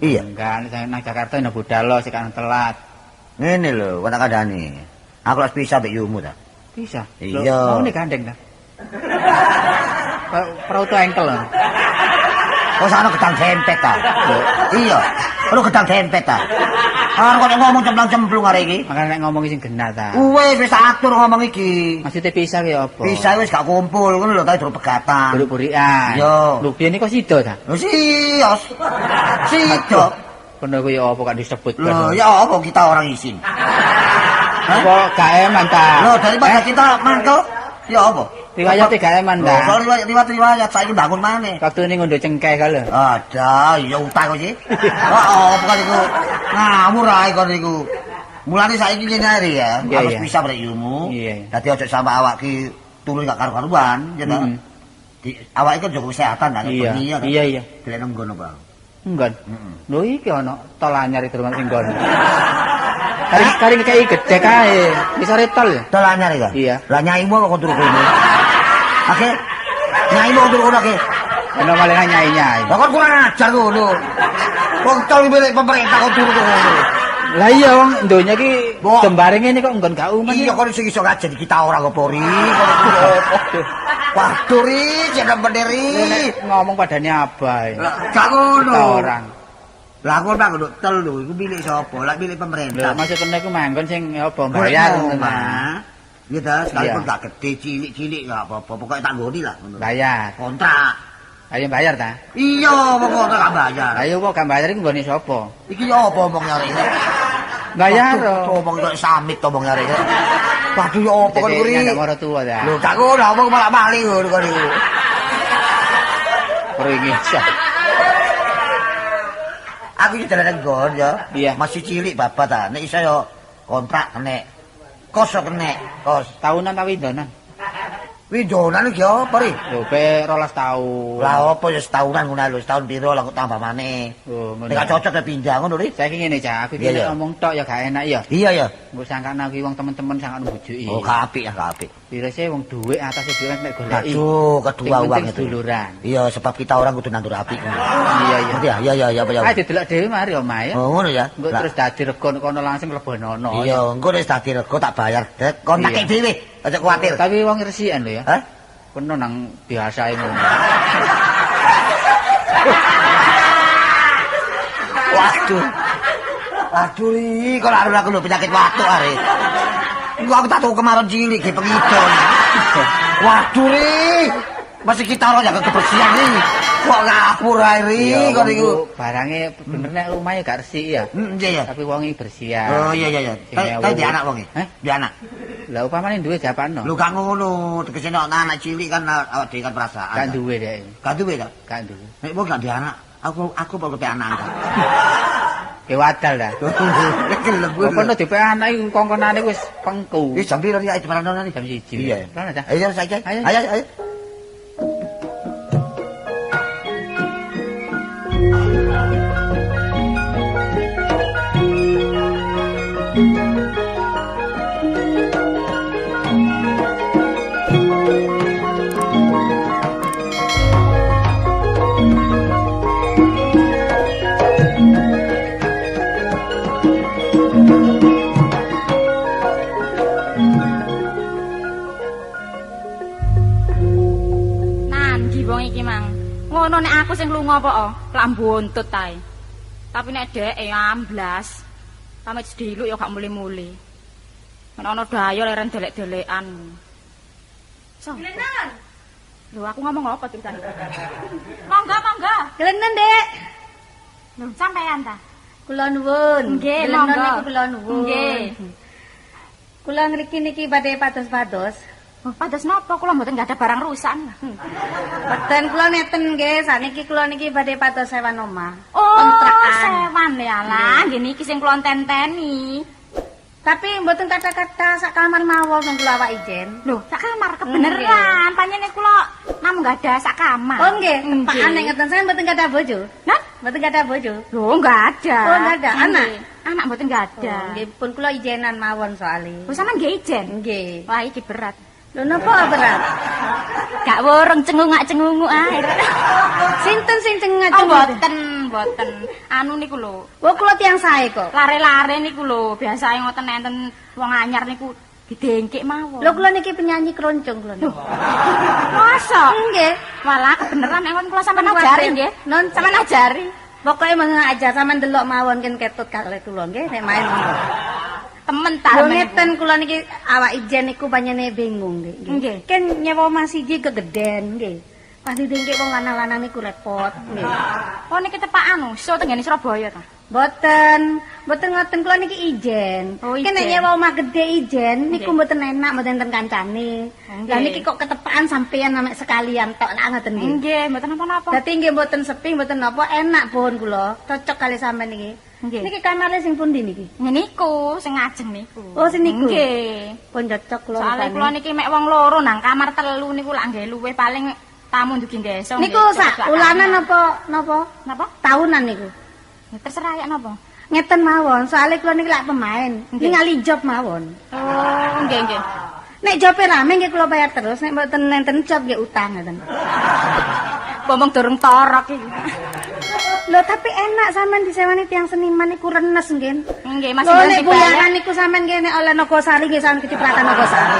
Speaker 4: Iya.
Speaker 3: Enggak, saya nang Jakarta ya budal lo sekarang telat.
Speaker 4: Ngene lho, kok tak kandhani. Aku harus bisa mbek yumu ta.
Speaker 3: Bisa.
Speaker 4: Iya.
Speaker 3: Mau nih gandeng ta. Perauto engkel lho.
Speaker 4: Kok sana gedang dempet ta? Iya. Kono gedang dempet ta. Kok ngomong cemplung-cemplung arek iki.
Speaker 3: Makane nek ngomong sing genah ta.
Speaker 4: Wis atur ngomong iki.
Speaker 3: Maksudnya pisah ki apa?
Speaker 4: Bisa wis gak kumpul ngono lho ta durung pegatan.
Speaker 3: Burik-burikan.
Speaker 4: Iya.
Speaker 3: Lho biyen kok sida ta?
Speaker 4: Lho sios. Sido.
Speaker 3: Kono ku ya apa kan disebut
Speaker 4: Lho ya apa kita orang isin.
Speaker 3: Apa gak eman ta?
Speaker 4: Lho daripada kita mangkel ya apa?
Speaker 3: Riwayate gak eman ta?
Speaker 4: Soal riwayat saiki bangun maneh.
Speaker 3: Waktu ini ngondo cengkeh ka lho.
Speaker 4: Ada, ya utang kok iki. Apa kan iku? Ngawur ae kon iku. Mulane saiki ngene ae ya,
Speaker 3: Iya,
Speaker 4: harus
Speaker 3: iya.
Speaker 4: bisa brek ilmu.
Speaker 3: Iya.
Speaker 4: Dadi ojo sampe awak ki turu gak karu-karuan, ya ta. Di awake kan jaga kesehatan kan,
Speaker 3: Iya.
Speaker 4: bengi ya.
Speaker 3: Iya, iya.
Speaker 4: Delek nang ngono, Bang.
Speaker 3: Enggon. Lho iki ana tol anyar itu rumah sing nggon. Kari kayak gede kae. Bisa tol ya?
Speaker 4: Tol anyar iki.
Speaker 3: Iya.
Speaker 4: Lah nyaimu kok turu kono. Oke. Nyaimu kok turu kono oke.
Speaker 3: Ono malah nyai-nyai.
Speaker 4: Lah kok kurang ajar ngono. Wong tol milik pemerintah kok turu kono.
Speaker 3: Lah iya wong donya ki
Speaker 4: Mbok.
Speaker 3: jembare ngene kok nggon gak umen.
Speaker 4: Iya kok sing iso ngajeni kita ora kok Pori. Waduh ri, jeneng benderi.
Speaker 3: Nek ngomong padane abah.
Speaker 4: Gak ngono.
Speaker 3: Kita orang.
Speaker 4: Lah kok bang nduk tel lho, iku milik sapa? Lah milik
Speaker 3: Lho
Speaker 4: pemerintah.
Speaker 3: maksud kene iku manggon sing apa
Speaker 4: Bayar
Speaker 3: bayar ngono ta.
Speaker 4: omah. Iya ta, sekalipun
Speaker 3: Iya.
Speaker 4: gak gede, cilik-cilik gak apa-apa, pokoknya tak nggoni lah ngono.
Speaker 3: Bayar.
Speaker 4: Kontrak.
Speaker 3: Ayo bayar ta?
Speaker 4: Iya, pokoknya gak bayar.
Speaker 3: Ayo kok gak bayar iku nggone sapa?
Speaker 4: Iki ya apa omong nyari?
Speaker 3: Bayar.
Speaker 4: Omong kok samit omong nyari. Waduh ya apa kon kuri?
Speaker 3: Ndak maro tua ta.
Speaker 4: Lho gak ngono, omong malah maling ngono kon iku.
Speaker 3: Peringis.
Speaker 4: Aku iki dalan nggon ya.
Speaker 3: Iya.
Speaker 4: Masih cilik bapak ta. Nek iso ya kontrak kena. Kos yo kena, kos.
Speaker 3: Tahunan ta windonan?
Speaker 4: Windonan iki apa ri?
Speaker 3: Lho pe 12 tahun.
Speaker 4: Lah apa ya setahunan ngono lho, setahun piro lah kok tambah maneh.
Speaker 3: Oh, ngono.
Speaker 4: Nek gak cocok ya pindah ngono ri.
Speaker 3: Saiki ngene Cak, aku
Speaker 4: Iya,
Speaker 3: iki
Speaker 4: iya.
Speaker 3: ngomong tok ya gak enak ya.
Speaker 4: Iya ya.
Speaker 3: Mbok sangkane aku wong temen-temen sangat mbujuki.
Speaker 4: Oh, gak apik ya, gak apik.
Speaker 3: Pirese wong dhuwit atase dhuwit nek goleki.
Speaker 4: Aduh, kedua
Speaker 3: Sing
Speaker 4: uang
Speaker 3: penting
Speaker 4: itu.
Speaker 3: seduluran.
Speaker 4: Iya, sebab kita orang kudu nandur apik.
Speaker 3: Iya iya.
Speaker 4: Ngerti ya? Iya, iya, apa ya.
Speaker 3: Ayo didelok dhewe mari omahe.
Speaker 4: Oh, ngono ya.
Speaker 3: Engko
Speaker 4: Lah,
Speaker 3: terus dadi rego kono langsung mlebonono.
Speaker 4: iya, engko wis dadi rego tak bayar. Dek, kontak
Speaker 3: Iya.
Speaker 4: dhewe. Aja kuwatir.
Speaker 3: Tapi wong resikan lho ya.
Speaker 4: Hah?
Speaker 3: Kono nang biasae ngono.
Speaker 4: Waduh. Aduh, ri, kok arep aku lho penyakit watuk are. Iku aku tak tahu kemarin cilik ge pengidol. Waduh, ri. Masih kita orang jaga kebersihan ri. Kok ngapur ae ri kok niku.
Speaker 3: Barange bener nek omahe gak resik ya.
Speaker 4: Iya ya.
Speaker 3: Tapi wonge bersihan.
Speaker 4: Oh iya iya iya.
Speaker 3: Sing
Speaker 4: Tapi
Speaker 3: nyewu.
Speaker 4: di anak wong e.
Speaker 3: Hah?
Speaker 4: Di anak.
Speaker 3: Lah upamane duwe japano.
Speaker 4: Lu gak ngono, tegese nek anak cilik kan awak dhewe kan perasaan.
Speaker 3: Gak duwe dek.
Speaker 4: Gak duwe ta?
Speaker 3: Gak duwe.
Speaker 4: Nek wong gak di anak, aku baru kepe anak kan.
Speaker 3: Ke wadal dah.
Speaker 4: Kelebur.
Speaker 3: Kono dipe anak iku kongkonane wis pengku.
Speaker 4: Wis jam piro iki ae maranono iki?
Speaker 3: Jam 1.
Speaker 4: Iya.
Speaker 3: Mana dah?
Speaker 4: Ayo saiki.
Speaker 3: Ayo.
Speaker 4: Ayo ayo.
Speaker 6: aku sing lunga apa lak mbuntut ae. Tapi nek dhek amblas. Pamit sediluk ya gak muli-muli. Nek ana daya leren delek-delekan. So. Lho aku ngomong apa ceritane? Monggo, monggo.
Speaker 1: Kelenen, Dek.
Speaker 6: Lho sampean ta?
Speaker 1: Kula nuwun.
Speaker 6: Nggih,
Speaker 1: Kelenen
Speaker 6: monggo.
Speaker 1: niku kula nuwun.
Speaker 6: Nggih.
Speaker 1: Kula ngriki niki badhe pados-pados.
Speaker 6: Oh, pados napa? Kula mboten ada barang rusak.
Speaker 1: Mboten kula neten nggih, saniki kula niki badhe pados sewan omah.
Speaker 6: Oh,
Speaker 1: kontrakan.
Speaker 6: sewan ya lah. Nggih niki sing kula tenteni.
Speaker 1: Tapi mboten kata-kata sak kamar mawon nang kula awak ijen.
Speaker 6: Lho, sak kamar kebeneran. Panjenengan kula namung gak ada sak kamar.
Speaker 1: Oh nggih, Pak Anek ngeten saya mboten kata bojo.
Speaker 6: Nah,
Speaker 1: Mboten kata bojo.
Speaker 6: lho enggak ada.
Speaker 1: Oh, enggak ada. Anak?
Speaker 6: Nggih. Anak mboten enggak ada.
Speaker 1: Oh, nggih pun kula ijenan mawon soalé.
Speaker 6: Oh, sampean nggih ijen.
Speaker 1: Nggih.
Speaker 6: Wah, iki berat.
Speaker 1: Lho napa berat?
Speaker 6: Gak worong cengungak-cengunguk ae.
Speaker 1: Sinten sing cengak
Speaker 6: Oh, mboten. Anu niku lho.
Speaker 1: Oh kula tiyang sae kok.
Speaker 6: Lare-lare niku lho, biasae ngoten enten wong anyar niku didengkek mawon.
Speaker 1: Lho kula niki penyanyi keroncong kula niku.
Speaker 6: Masa?
Speaker 1: Nggih.
Speaker 6: Walah kebeneran nek kula sampean
Speaker 1: Pun
Speaker 6: ajari
Speaker 1: wae.
Speaker 6: nggih.
Speaker 1: Non
Speaker 6: Sampean ajari.
Speaker 1: Pokoke mung ajar sampean delok mawon ken ketut kalih kula nggih nek main monggo.
Speaker 6: Temen ta.
Speaker 1: Lho ngeten kula niki awak ijen niku panjenengan bingung nggih.
Speaker 6: Nggih.
Speaker 1: Ken nyewa omah siji kegeden nggih. Pas didengkek wong lanang-lanang niku repot nggih.
Speaker 6: Oh niki tepak anu, so tenggene Surabaya ta.
Speaker 1: Mboten ngoten kula niki ijen.
Speaker 6: Oh,
Speaker 1: Ken nek
Speaker 6: ijen.
Speaker 1: nyewa omah gede ijen niku
Speaker 6: Nggih.
Speaker 1: mboten enak mboten enten kancane.
Speaker 6: Nggih.
Speaker 1: Lah niki kok ketepaan sampean ame sekalian tok nak ngoten nggih.
Speaker 6: Nggih, mboten napa-napa.
Speaker 1: Dadi nggih mboten sepi mboten napa enak pun kula. Cocok kali sampean niki.
Speaker 6: Nggih.
Speaker 1: Niki kamare sing pundi niki?
Speaker 6: Niku sing ngajeng niku.
Speaker 1: Oh, sing niku?
Speaker 6: Nggih.
Speaker 1: Pun cocok kula.
Speaker 6: Soale
Speaker 1: rupane.
Speaker 6: kula niki mek wong loro nang kamar telu niku lak nggih luwih paling tamu ndugi ngeso.
Speaker 1: Niku sak ulanan apa napa?
Speaker 6: Napa?
Speaker 1: Tahunan niku.
Speaker 6: Ya terserah ya napa.
Speaker 1: Ngeten mawon, soalnya kula niki lak pemain.
Speaker 6: Nggih.
Speaker 1: Ningali job mawon.
Speaker 6: Oh, nggih nggih.
Speaker 1: Nek jobe rame nggih kula bayar terus, nek mboten nenten job nggih utang ngoten.
Speaker 6: Ngomong durung torok iki.
Speaker 1: Lho tapi enak sampean disewani tiyang seniman niku renes nggih.
Speaker 6: Nggih,
Speaker 1: Lho
Speaker 6: masih
Speaker 1: nek buyangan niku sampean nggih nek oleh Nogosari nggih sampean kecipratan Nogosari.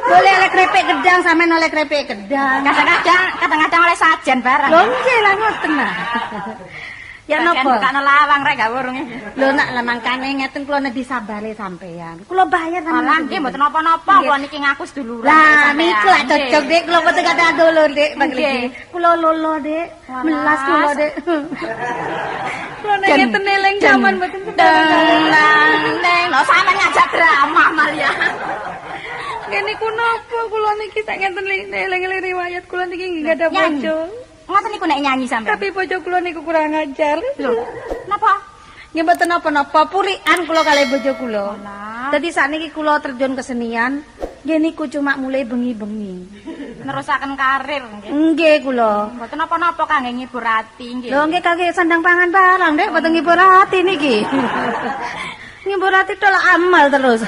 Speaker 1: Boleh oleh krepek gedang sampean oleh krepek gedang.
Speaker 6: Kadang-kadang oleh sajen barang.
Speaker 1: Lho nggih lah ngoten nah. Ya napa?
Speaker 6: Bukan lawang rek gak wurung iki.
Speaker 1: Lho nak lah mangkane ngeten kula nek disabare sampean. Kula bayar sampean.
Speaker 6: Alah nggih mboten napa-napa, kula niki ngaku seduluran.
Speaker 1: Lah niku lak cocok Dik, kula mboten kata dulur Dik,
Speaker 6: Nggih.
Speaker 1: kula lolo Dik,
Speaker 6: Walah.
Speaker 1: melas kula Dik. Kula nek
Speaker 6: Den,
Speaker 1: ngeten eling jaman mboten
Speaker 6: Neng, lho sampean ngajak drama Maria.
Speaker 1: Ngene ku napa kula niki sak ngeten eling-eling riwayat kula niki nggih ada
Speaker 6: Nyanyi.
Speaker 1: bojo.
Speaker 6: Ngoten niku nek nyanyi sampean.
Speaker 1: Tapi bojo kula niku kurang ajar.
Speaker 6: Lho, napa?
Speaker 1: Nggih mboten napa-napa, purikan kula kalih bojo kula.
Speaker 6: Walah.
Speaker 1: Dadi sakniki kula terjun kesenian, nggih niku cuma mulai bengi-bengi.
Speaker 6: Nerusaken karir nggih.
Speaker 1: Nggih kula.
Speaker 6: Mboten napa-napa kangge ngibur ati nggih.
Speaker 1: Lho nggih kangge sandang pangan barang Dek, mboten ngibur ati niki. Ngibur ati tok amal terus.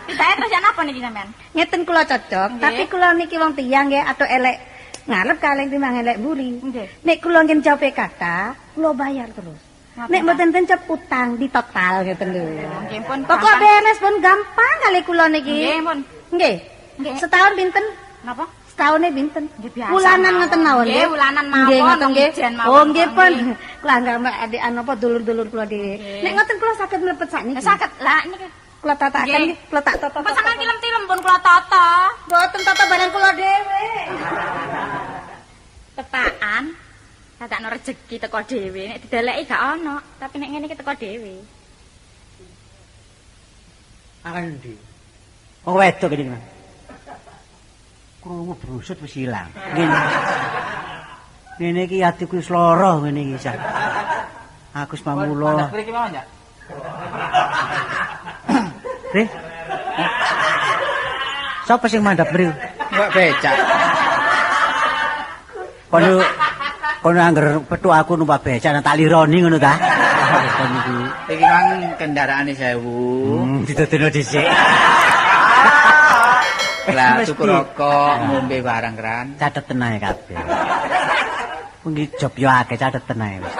Speaker 6: Kita terus ya napa niki sampean?
Speaker 1: Ngeten kula cocok,
Speaker 6: Nggih.
Speaker 1: tapi kula niki wong tiyang nggih atau elek ngarep kalih timbang elek buri.
Speaker 6: Nggih.
Speaker 1: Nek kula ngen jope kata, kula bayar terus.
Speaker 6: Ngoten,
Speaker 1: Nek
Speaker 6: Pak.
Speaker 1: mboten ten job utang di total ngeten lho.
Speaker 6: Nggih pun.
Speaker 1: Pokok
Speaker 6: gampang.
Speaker 1: beres pun gampang kali kula niki.
Speaker 6: Nggih pun.
Speaker 1: Nggih.
Speaker 6: Nggih.
Speaker 1: Setahun pinten?
Speaker 6: Napa?
Speaker 1: Setahunnya pinten?
Speaker 6: Nggih, biasa
Speaker 1: Bulanan
Speaker 6: mawon.
Speaker 1: ngoten mawon
Speaker 6: Nggih, bulanan mawon,
Speaker 1: Nggih ngoten nggih.
Speaker 6: ijen mawon.
Speaker 1: Oh nggih pun.
Speaker 6: Nggih.
Speaker 1: Kula anggap adik apa dulur-dulur kula dhewe.
Speaker 6: Nggih.
Speaker 1: Nek ngoten kula saged mlebet sakniki.
Speaker 6: Ya saged lah niki.
Speaker 1: Kula tatakan
Speaker 6: Nggih.
Speaker 1: nggih, kula tak toto.
Speaker 6: Kok sampean film-film pun kula tata.
Speaker 1: Mboten toto barang kula dhewe.
Speaker 6: Tepaan. Dadakno rejeki teko dhewe, nek dideleki gak ono, tapi nek ngene iki teko dhewe.
Speaker 5: Endi? Wong wedok iki, Mas. Krungu brusut wis ilang. Ngene. Ngene iki atiku wis lara ngene iki, Sak. Aku wis mamula.
Speaker 3: Mriki mawon ya.
Speaker 5: Ri. Sapa sing mandhap mriku?
Speaker 3: Mbak becak.
Speaker 5: Kono angger petuk aku numpak becak nang tak lironi ngono ta? Kono iki.
Speaker 3: Iki mang kendaraane 1000.
Speaker 5: Didodeno dhisik.
Speaker 3: Lah
Speaker 5: Mesti.
Speaker 3: tuku rokok, ngombe barang kan.
Speaker 5: Cateten ae kabeh. Kuwi job yo akeh cateten ae wis.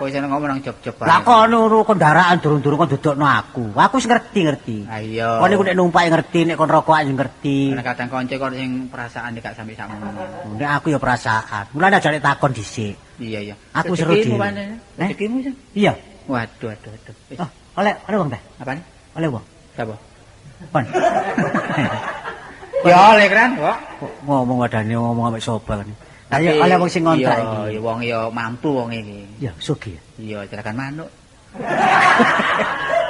Speaker 2: Kok iso ngomong nang job-job bae.
Speaker 5: Lah kono kendaraan durung-durung kon dodokno aku. Aku wis ngerti.
Speaker 2: Ah iya.
Speaker 5: Kon niku nek numpak ngerti, nek kon rokokan yo ngerti.
Speaker 2: Kadang kanca kok sing perasaan gak sampe sakmono.
Speaker 5: Nek aku ya perasaan. Mulane aja nek takon dhisik.
Speaker 2: Iya.
Speaker 5: Aku seru dhewe.
Speaker 2: Rezekimu sih.
Speaker 5: Iya.
Speaker 2: Waduh. Wis.
Speaker 5: Oh, oleh wong ta?
Speaker 2: Apane?
Speaker 5: Oleh wong.
Speaker 2: Sapa?
Speaker 5: Kon.
Speaker 2: Ya oleh kan, kok.
Speaker 5: Ngomong wadane ngomong ambek sapa kan. Ayo oleh wong sing ngontrak iki.
Speaker 2: Iya, wong ya mampu wong iki.
Speaker 5: Ya, sugih.
Speaker 2: Iya, jerakan manuk.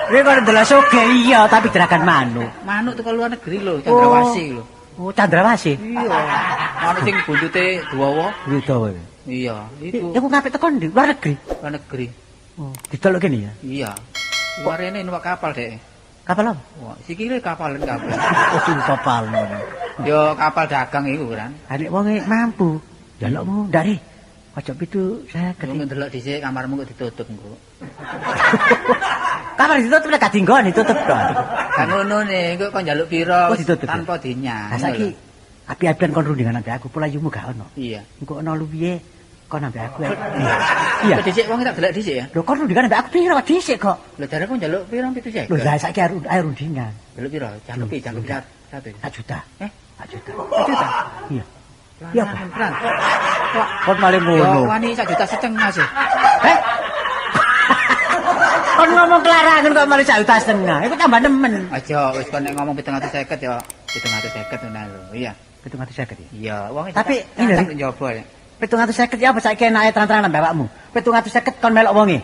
Speaker 5: Kowe kok ndelok sugih iya, tapi jerakan manuk.
Speaker 2: Manuk tuh luar negeri lho, Candrawasih lho.
Speaker 5: Oh, Candrawasih.
Speaker 2: Iya. Manuk sing buntute dawa.
Speaker 5: Gitu wae.
Speaker 2: Iya, itu
Speaker 5: Iku ngapik tekan di luar negeri.
Speaker 2: luar negeri.
Speaker 5: Oh, didelok kene ya.
Speaker 2: Iya. Luar rene numpak kapal dek.
Speaker 5: Kapal apa?
Speaker 2: Wah, sikile kapalan kabeh.
Speaker 5: Oh, kapal.
Speaker 2: Yo kapal dagang iku kan.
Speaker 5: Anek wong mampu. Jalukmu ndare. Aja pitu saya
Speaker 2: Wong ndelok dhisik kamarmu kok ditutup engko.
Speaker 5: Kamar ditutup nek gak dinggon ditutup to.
Speaker 2: Kan ngono ne, engko kon njaluk pira
Speaker 5: Oh, ditutup,
Speaker 2: tanpa dinyang.
Speaker 5: Lah saiki api-apian kon rundingan ambek aku, polayumu gak ono.
Speaker 2: Iya.
Speaker 5: Engko ono luwihe kon ambek aku. Iya.
Speaker 2: Kok dhisik wong tak delok dhisik ya.
Speaker 5: Lho kon rundingan ambek aku piro dhisik kok.
Speaker 2: Lho jare kon njaluk pira 7.000?
Speaker 5: Lho lah saiki ayo rundingan.
Speaker 2: Njaluk pira? Jangkepi 1
Speaker 5: juta.
Speaker 2: 1
Speaker 5: juta.
Speaker 2: 1 juta.
Speaker 5: Iya. Iya, Pak.
Speaker 2: Pelan.
Speaker 5: Kon maling
Speaker 2: Yo
Speaker 5: ngono.
Speaker 2: wani 1,5 juta sih.
Speaker 5: Kon ngomong kelarangan kok malah 1,5 juta. Iku tambah nemen.
Speaker 2: Aja wis kon nek ngomong 750 ya 750 ngono lho. Iya.
Speaker 5: 750 ya.
Speaker 2: Iya, wong
Speaker 5: Tapi
Speaker 2: ini
Speaker 5: ini
Speaker 2: njaba ya.
Speaker 5: 750 ya apa saiki enake terang-terangan mbak awakmu. 750 kon melok wonge.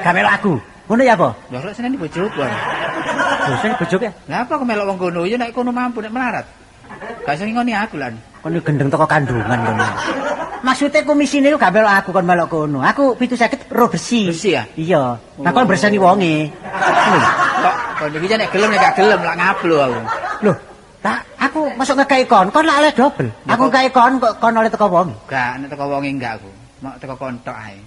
Speaker 5: Gak melok aku. Ngono ya apa?
Speaker 2: Ya lek seneni bojoku.
Speaker 5: Lho sing bojoke.
Speaker 2: Lah apa kok melok wong kono? Ya nek kono mampu nek melarat. Gak iso ngoni aku lan.
Speaker 5: Kon gendeng teko kandungan kono. Maksudnya komisine ku gak melok aku kon melok kono. Aku 750 ro besi.
Speaker 2: Besi ya?
Speaker 5: Iya. Nah kon bersani wonge.
Speaker 2: Kok kon iki nek gelem nek gak gelem lak ngablo aku.
Speaker 5: Loh, tak aku masuk ngekei kon lak oleh double. Aku ngekei kon kok kon oleh teko wonge.
Speaker 2: Gak nek teko wonge enggak aku. Mau teko kontok ae.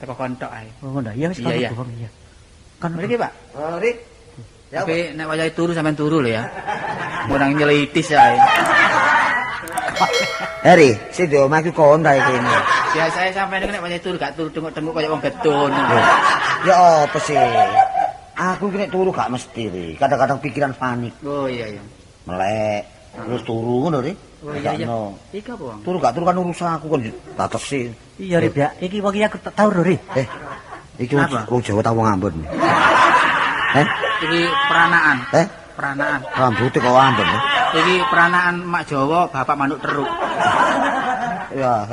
Speaker 2: Teko kontok ae.
Speaker 5: Oh ngono. Ya wis kon
Speaker 2: Iya, iya.
Speaker 5: wonge ya. Kon
Speaker 2: Mriki, Pak.
Speaker 4: Oh, Rik. Ya,
Speaker 2: Tapi nek wayahe turu sampean turu lho ya. Mun nang nyelitis ae.
Speaker 4: Heri, sing di omah iki kon ta iki.
Speaker 2: Biasae sampean nek wayahe turu gak turu tenguk-tenguk kaya wong gedun.
Speaker 4: Ya apa sih? Aku iki nek turu gak mesti, Rik. Kadang-kadang pikiran panik.
Speaker 2: Oh iya iya.
Speaker 4: Melek, terus turu ngono, Rik.
Speaker 2: Oh iya iya.
Speaker 4: Sakno.
Speaker 2: Iki apa, Bang?
Speaker 4: Turu gak turu kan urusan aku kon batesi.
Speaker 5: Iya Rip ya. Iki wong iki aku tau lho Rip.
Speaker 4: Iki
Speaker 2: Apa?
Speaker 4: wong Jawa ta wong Ambon.
Speaker 2: Iki peranaan.
Speaker 4: Eh?
Speaker 2: Peranaan.
Speaker 4: Rambute kok Ambon.
Speaker 2: Iki peranaan mak Jawa, bapak manuk teruk.
Speaker 4: Ya,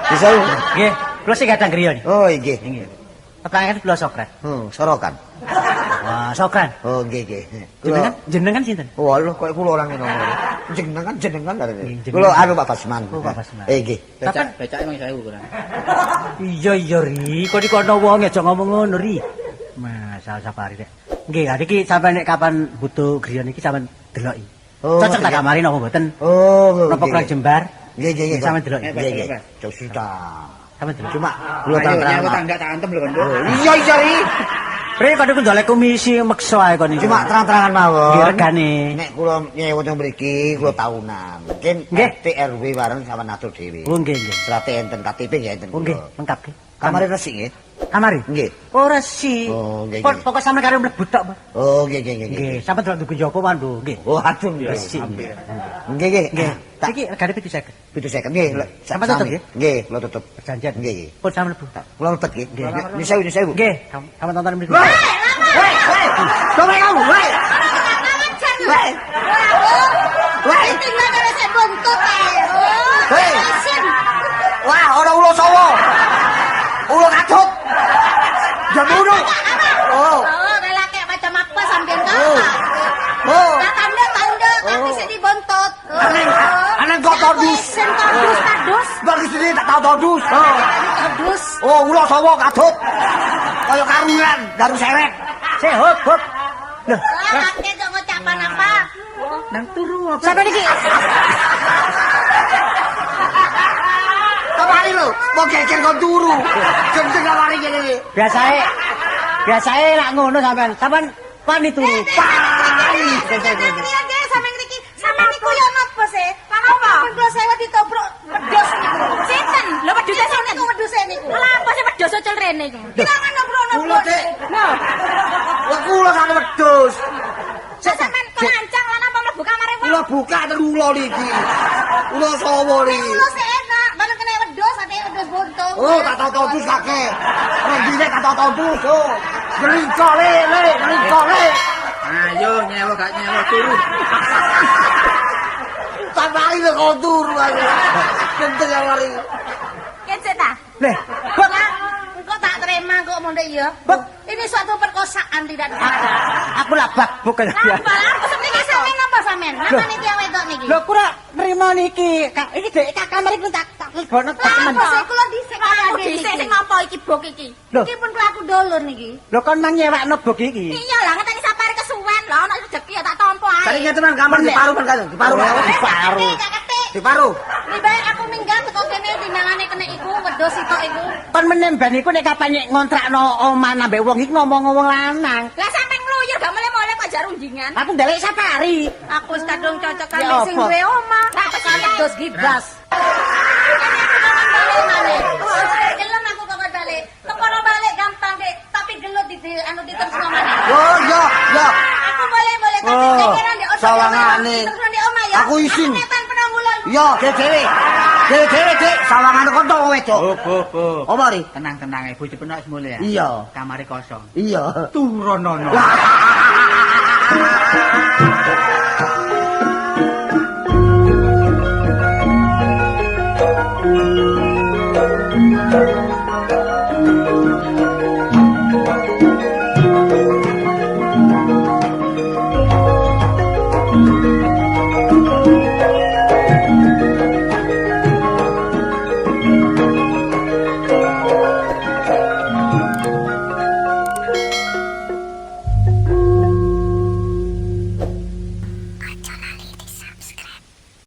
Speaker 4: bisa.
Speaker 5: Nggih, kula sing kadang griya niki.
Speaker 4: Oh, nggih.
Speaker 5: Nggih. Tetangan kula Sokrat.
Speaker 4: Sorokan.
Speaker 5: Wah, Sokrat.
Speaker 4: Oh, nggih, nggih.
Speaker 5: Jenengan sinten?
Speaker 4: Oh, lho kok kula orang ngene. Jenengan dari.
Speaker 5: Jenengan.
Speaker 4: Kula anu Pak Basman.
Speaker 5: Oh, Pak Basman.
Speaker 4: Nggih.
Speaker 2: Becake emang 1000 kurang.
Speaker 5: Iya iya Ri, kok dikono wong aja ngomong ngono Ri. Masal sapari rek. Nggih, iki sampean nek kapan butuh griya niki sampean deloki.
Speaker 4: Oh,
Speaker 5: Cocok tak kamari napa mboten?
Speaker 4: Oh,
Speaker 5: Napa kurang jembar?
Speaker 4: Nggih, nggih.
Speaker 5: Sampean deloki.
Speaker 4: Nggih, nggih. Jauh sudah.
Speaker 5: Sampean deloki.
Speaker 4: Cuma kula
Speaker 2: Ayo
Speaker 4: terang.
Speaker 2: aku tak antem lho, Kon.
Speaker 4: Iya, iya, Ri.
Speaker 5: Ri kok niku ndolek komisi meksa ae kon iki.
Speaker 4: Cuma terang-terangan mawon.
Speaker 5: Nggih regane.
Speaker 4: Nek kula nyewa teng mriki kula tahunan. Mungkin
Speaker 5: Nggih.
Speaker 4: RT RW bareng sama atur dhewe.
Speaker 5: Oh nggih nggih.
Speaker 4: Serate enten KTP nggih enten.
Speaker 5: Oh nggih, lengkap nggih.
Speaker 4: Kamare resik nggih.
Speaker 5: Kamari?
Speaker 4: Nggih.
Speaker 5: Oh resi.
Speaker 4: Oh, nggih,
Speaker 5: Pokok
Speaker 4: nggih.
Speaker 5: pokok sampean karo mlebu tok, Pak.
Speaker 4: Oh, nggih, nggih, nggih.
Speaker 5: Nggih, sampean delok tuku Joko mandu, nggih.
Speaker 4: Oh, aduh nggih.
Speaker 5: Resik.
Speaker 4: Nggih, nggih.
Speaker 5: Nggih.
Speaker 4: Tak
Speaker 5: Iki regane 750.
Speaker 4: 750 nggih.
Speaker 5: Sampai tutup, nggih?
Speaker 4: Nggih, kula tutup.
Speaker 5: Perjanjian.
Speaker 4: Nggih, nggih.
Speaker 5: Pun sampean mlebu.
Speaker 4: Kula lebet nggih.
Speaker 5: Nggih.
Speaker 4: Nisewu.
Speaker 5: Nggih, kamu tonton mriku.
Speaker 4: Coba kamu, woi. Woi. Woi.
Speaker 7: Tinggal dari saya buntut
Speaker 4: Hei. Wah, ora ulo sawo. Ulo katut. Jamuru. Oh.
Speaker 7: kayak macam apa sampean kau?
Speaker 4: Oh.
Speaker 7: Tanda kaki saya dibontot.
Speaker 4: Anan kok todus.
Speaker 7: Tadus.
Speaker 4: Bagi sini tak tahu todus. Oh.
Speaker 7: Tadus.
Speaker 4: Oh, ulo sawo katut. Kaya karungan, garu seret.
Speaker 5: Hop hop. Loh,
Speaker 7: Kakek tuh ngucapan apa?
Speaker 2: Nang turu apa?
Speaker 5: sampean iki
Speaker 4: Kemari lu, mau geger kau turu. Gendeng kemari gini.
Speaker 5: biasae lak ngono sampean. Sampean pani turu. Pani.
Speaker 7: Iya, sampe ngriki. Sampe niku yo napa sih? Apa? Kula sewa ditobrok wedhus niku. Sinten? Lho wedhus niku wedhus niku. Lha apa sih wedhus
Speaker 6: cocol rene iku.
Speaker 7: Kita ngono brono.
Speaker 4: Kula, Dik.
Speaker 6: Lho,
Speaker 4: Lah kula kan wedhus.
Speaker 6: sampean kelancang lan apa mlebu kamare wong.
Speaker 4: Kula buka ten kula niki. Kula sawo niki.
Speaker 7: Kulo sik enak, bareng kena wedhus ate wedhus buntung.
Speaker 4: Oh, tak tau dus kakek. Rendine tak tau dus. Oh. Ngelinco le, ngelinco le.
Speaker 3: Ayo nyewa gak nyewa turu.
Speaker 4: Tak mari le kok turu aku. Kenteng ya mari.
Speaker 7: Kecek ta?
Speaker 3: Leh,
Speaker 7: Kok tak terima kok mondek ya? Ini suatu perkosaan tidak ada.
Speaker 3: aku lah bak bukan ya.
Speaker 7: Apa? Aku sebenarnya sampean napa sampean? Napa niki yang wedok niki?
Speaker 3: Lho kurang nerima niki. Iki dek tak kamar iki tak lebono tak temen.
Speaker 7: Lah sik kula dhisik kaya
Speaker 6: Aku dhisik sing ngopo iki bok iki.
Speaker 3: Lho.
Speaker 7: Iki pun kelaku dulur niki.
Speaker 3: Lho kon mang nyewakno bok iki.
Speaker 6: Iya lah ngeteni sapare kesuwen lho ana rezeki ya tak tampa ae.
Speaker 4: Tadi ngetenan kamar di paru kan kan? Di paru.
Speaker 7: Ketik, ketik.
Speaker 4: Di paru.
Speaker 7: Lebih baik aku minggat teko kene tinangane kena iku wedhus sitok iku.
Speaker 3: Kon menemban iku nek kapan ngontrakno omah nambah wong iki ngomong-ngomong lanang.
Speaker 6: Lah sampean ngluyur gak mulai-mulai kok jar unjingan.
Speaker 3: Aku ndelek safari.
Speaker 7: Aku wis kadung cocok
Speaker 3: Ya
Speaker 7: karo sing
Speaker 3: apa?
Speaker 7: duwe omah.
Speaker 6: Lah
Speaker 7: Tak wedhus gibras. Gelem aku kapan balik. Kepara balik gampang, Dek. Tapi gelut di anu diterusno maneh.
Speaker 4: Oh, ya, ya.
Speaker 7: Aku boleh tapi
Speaker 4: Oh,
Speaker 7: kira ndek ojo.
Speaker 4: sawangane.
Speaker 7: Terus ndek omah ya.
Speaker 4: Aku isin.
Speaker 7: Netan penanggulan.
Speaker 4: Yo, dhewe. Dhewe, Dik. Sawangane kon tok wedok.
Speaker 3: Bu.
Speaker 4: Oh, mari.
Speaker 3: Tenang-tenang bojo penak semule ya.
Speaker 4: Iya.
Speaker 3: Kamare kosong.
Speaker 4: Iya.
Speaker 3: Turonono.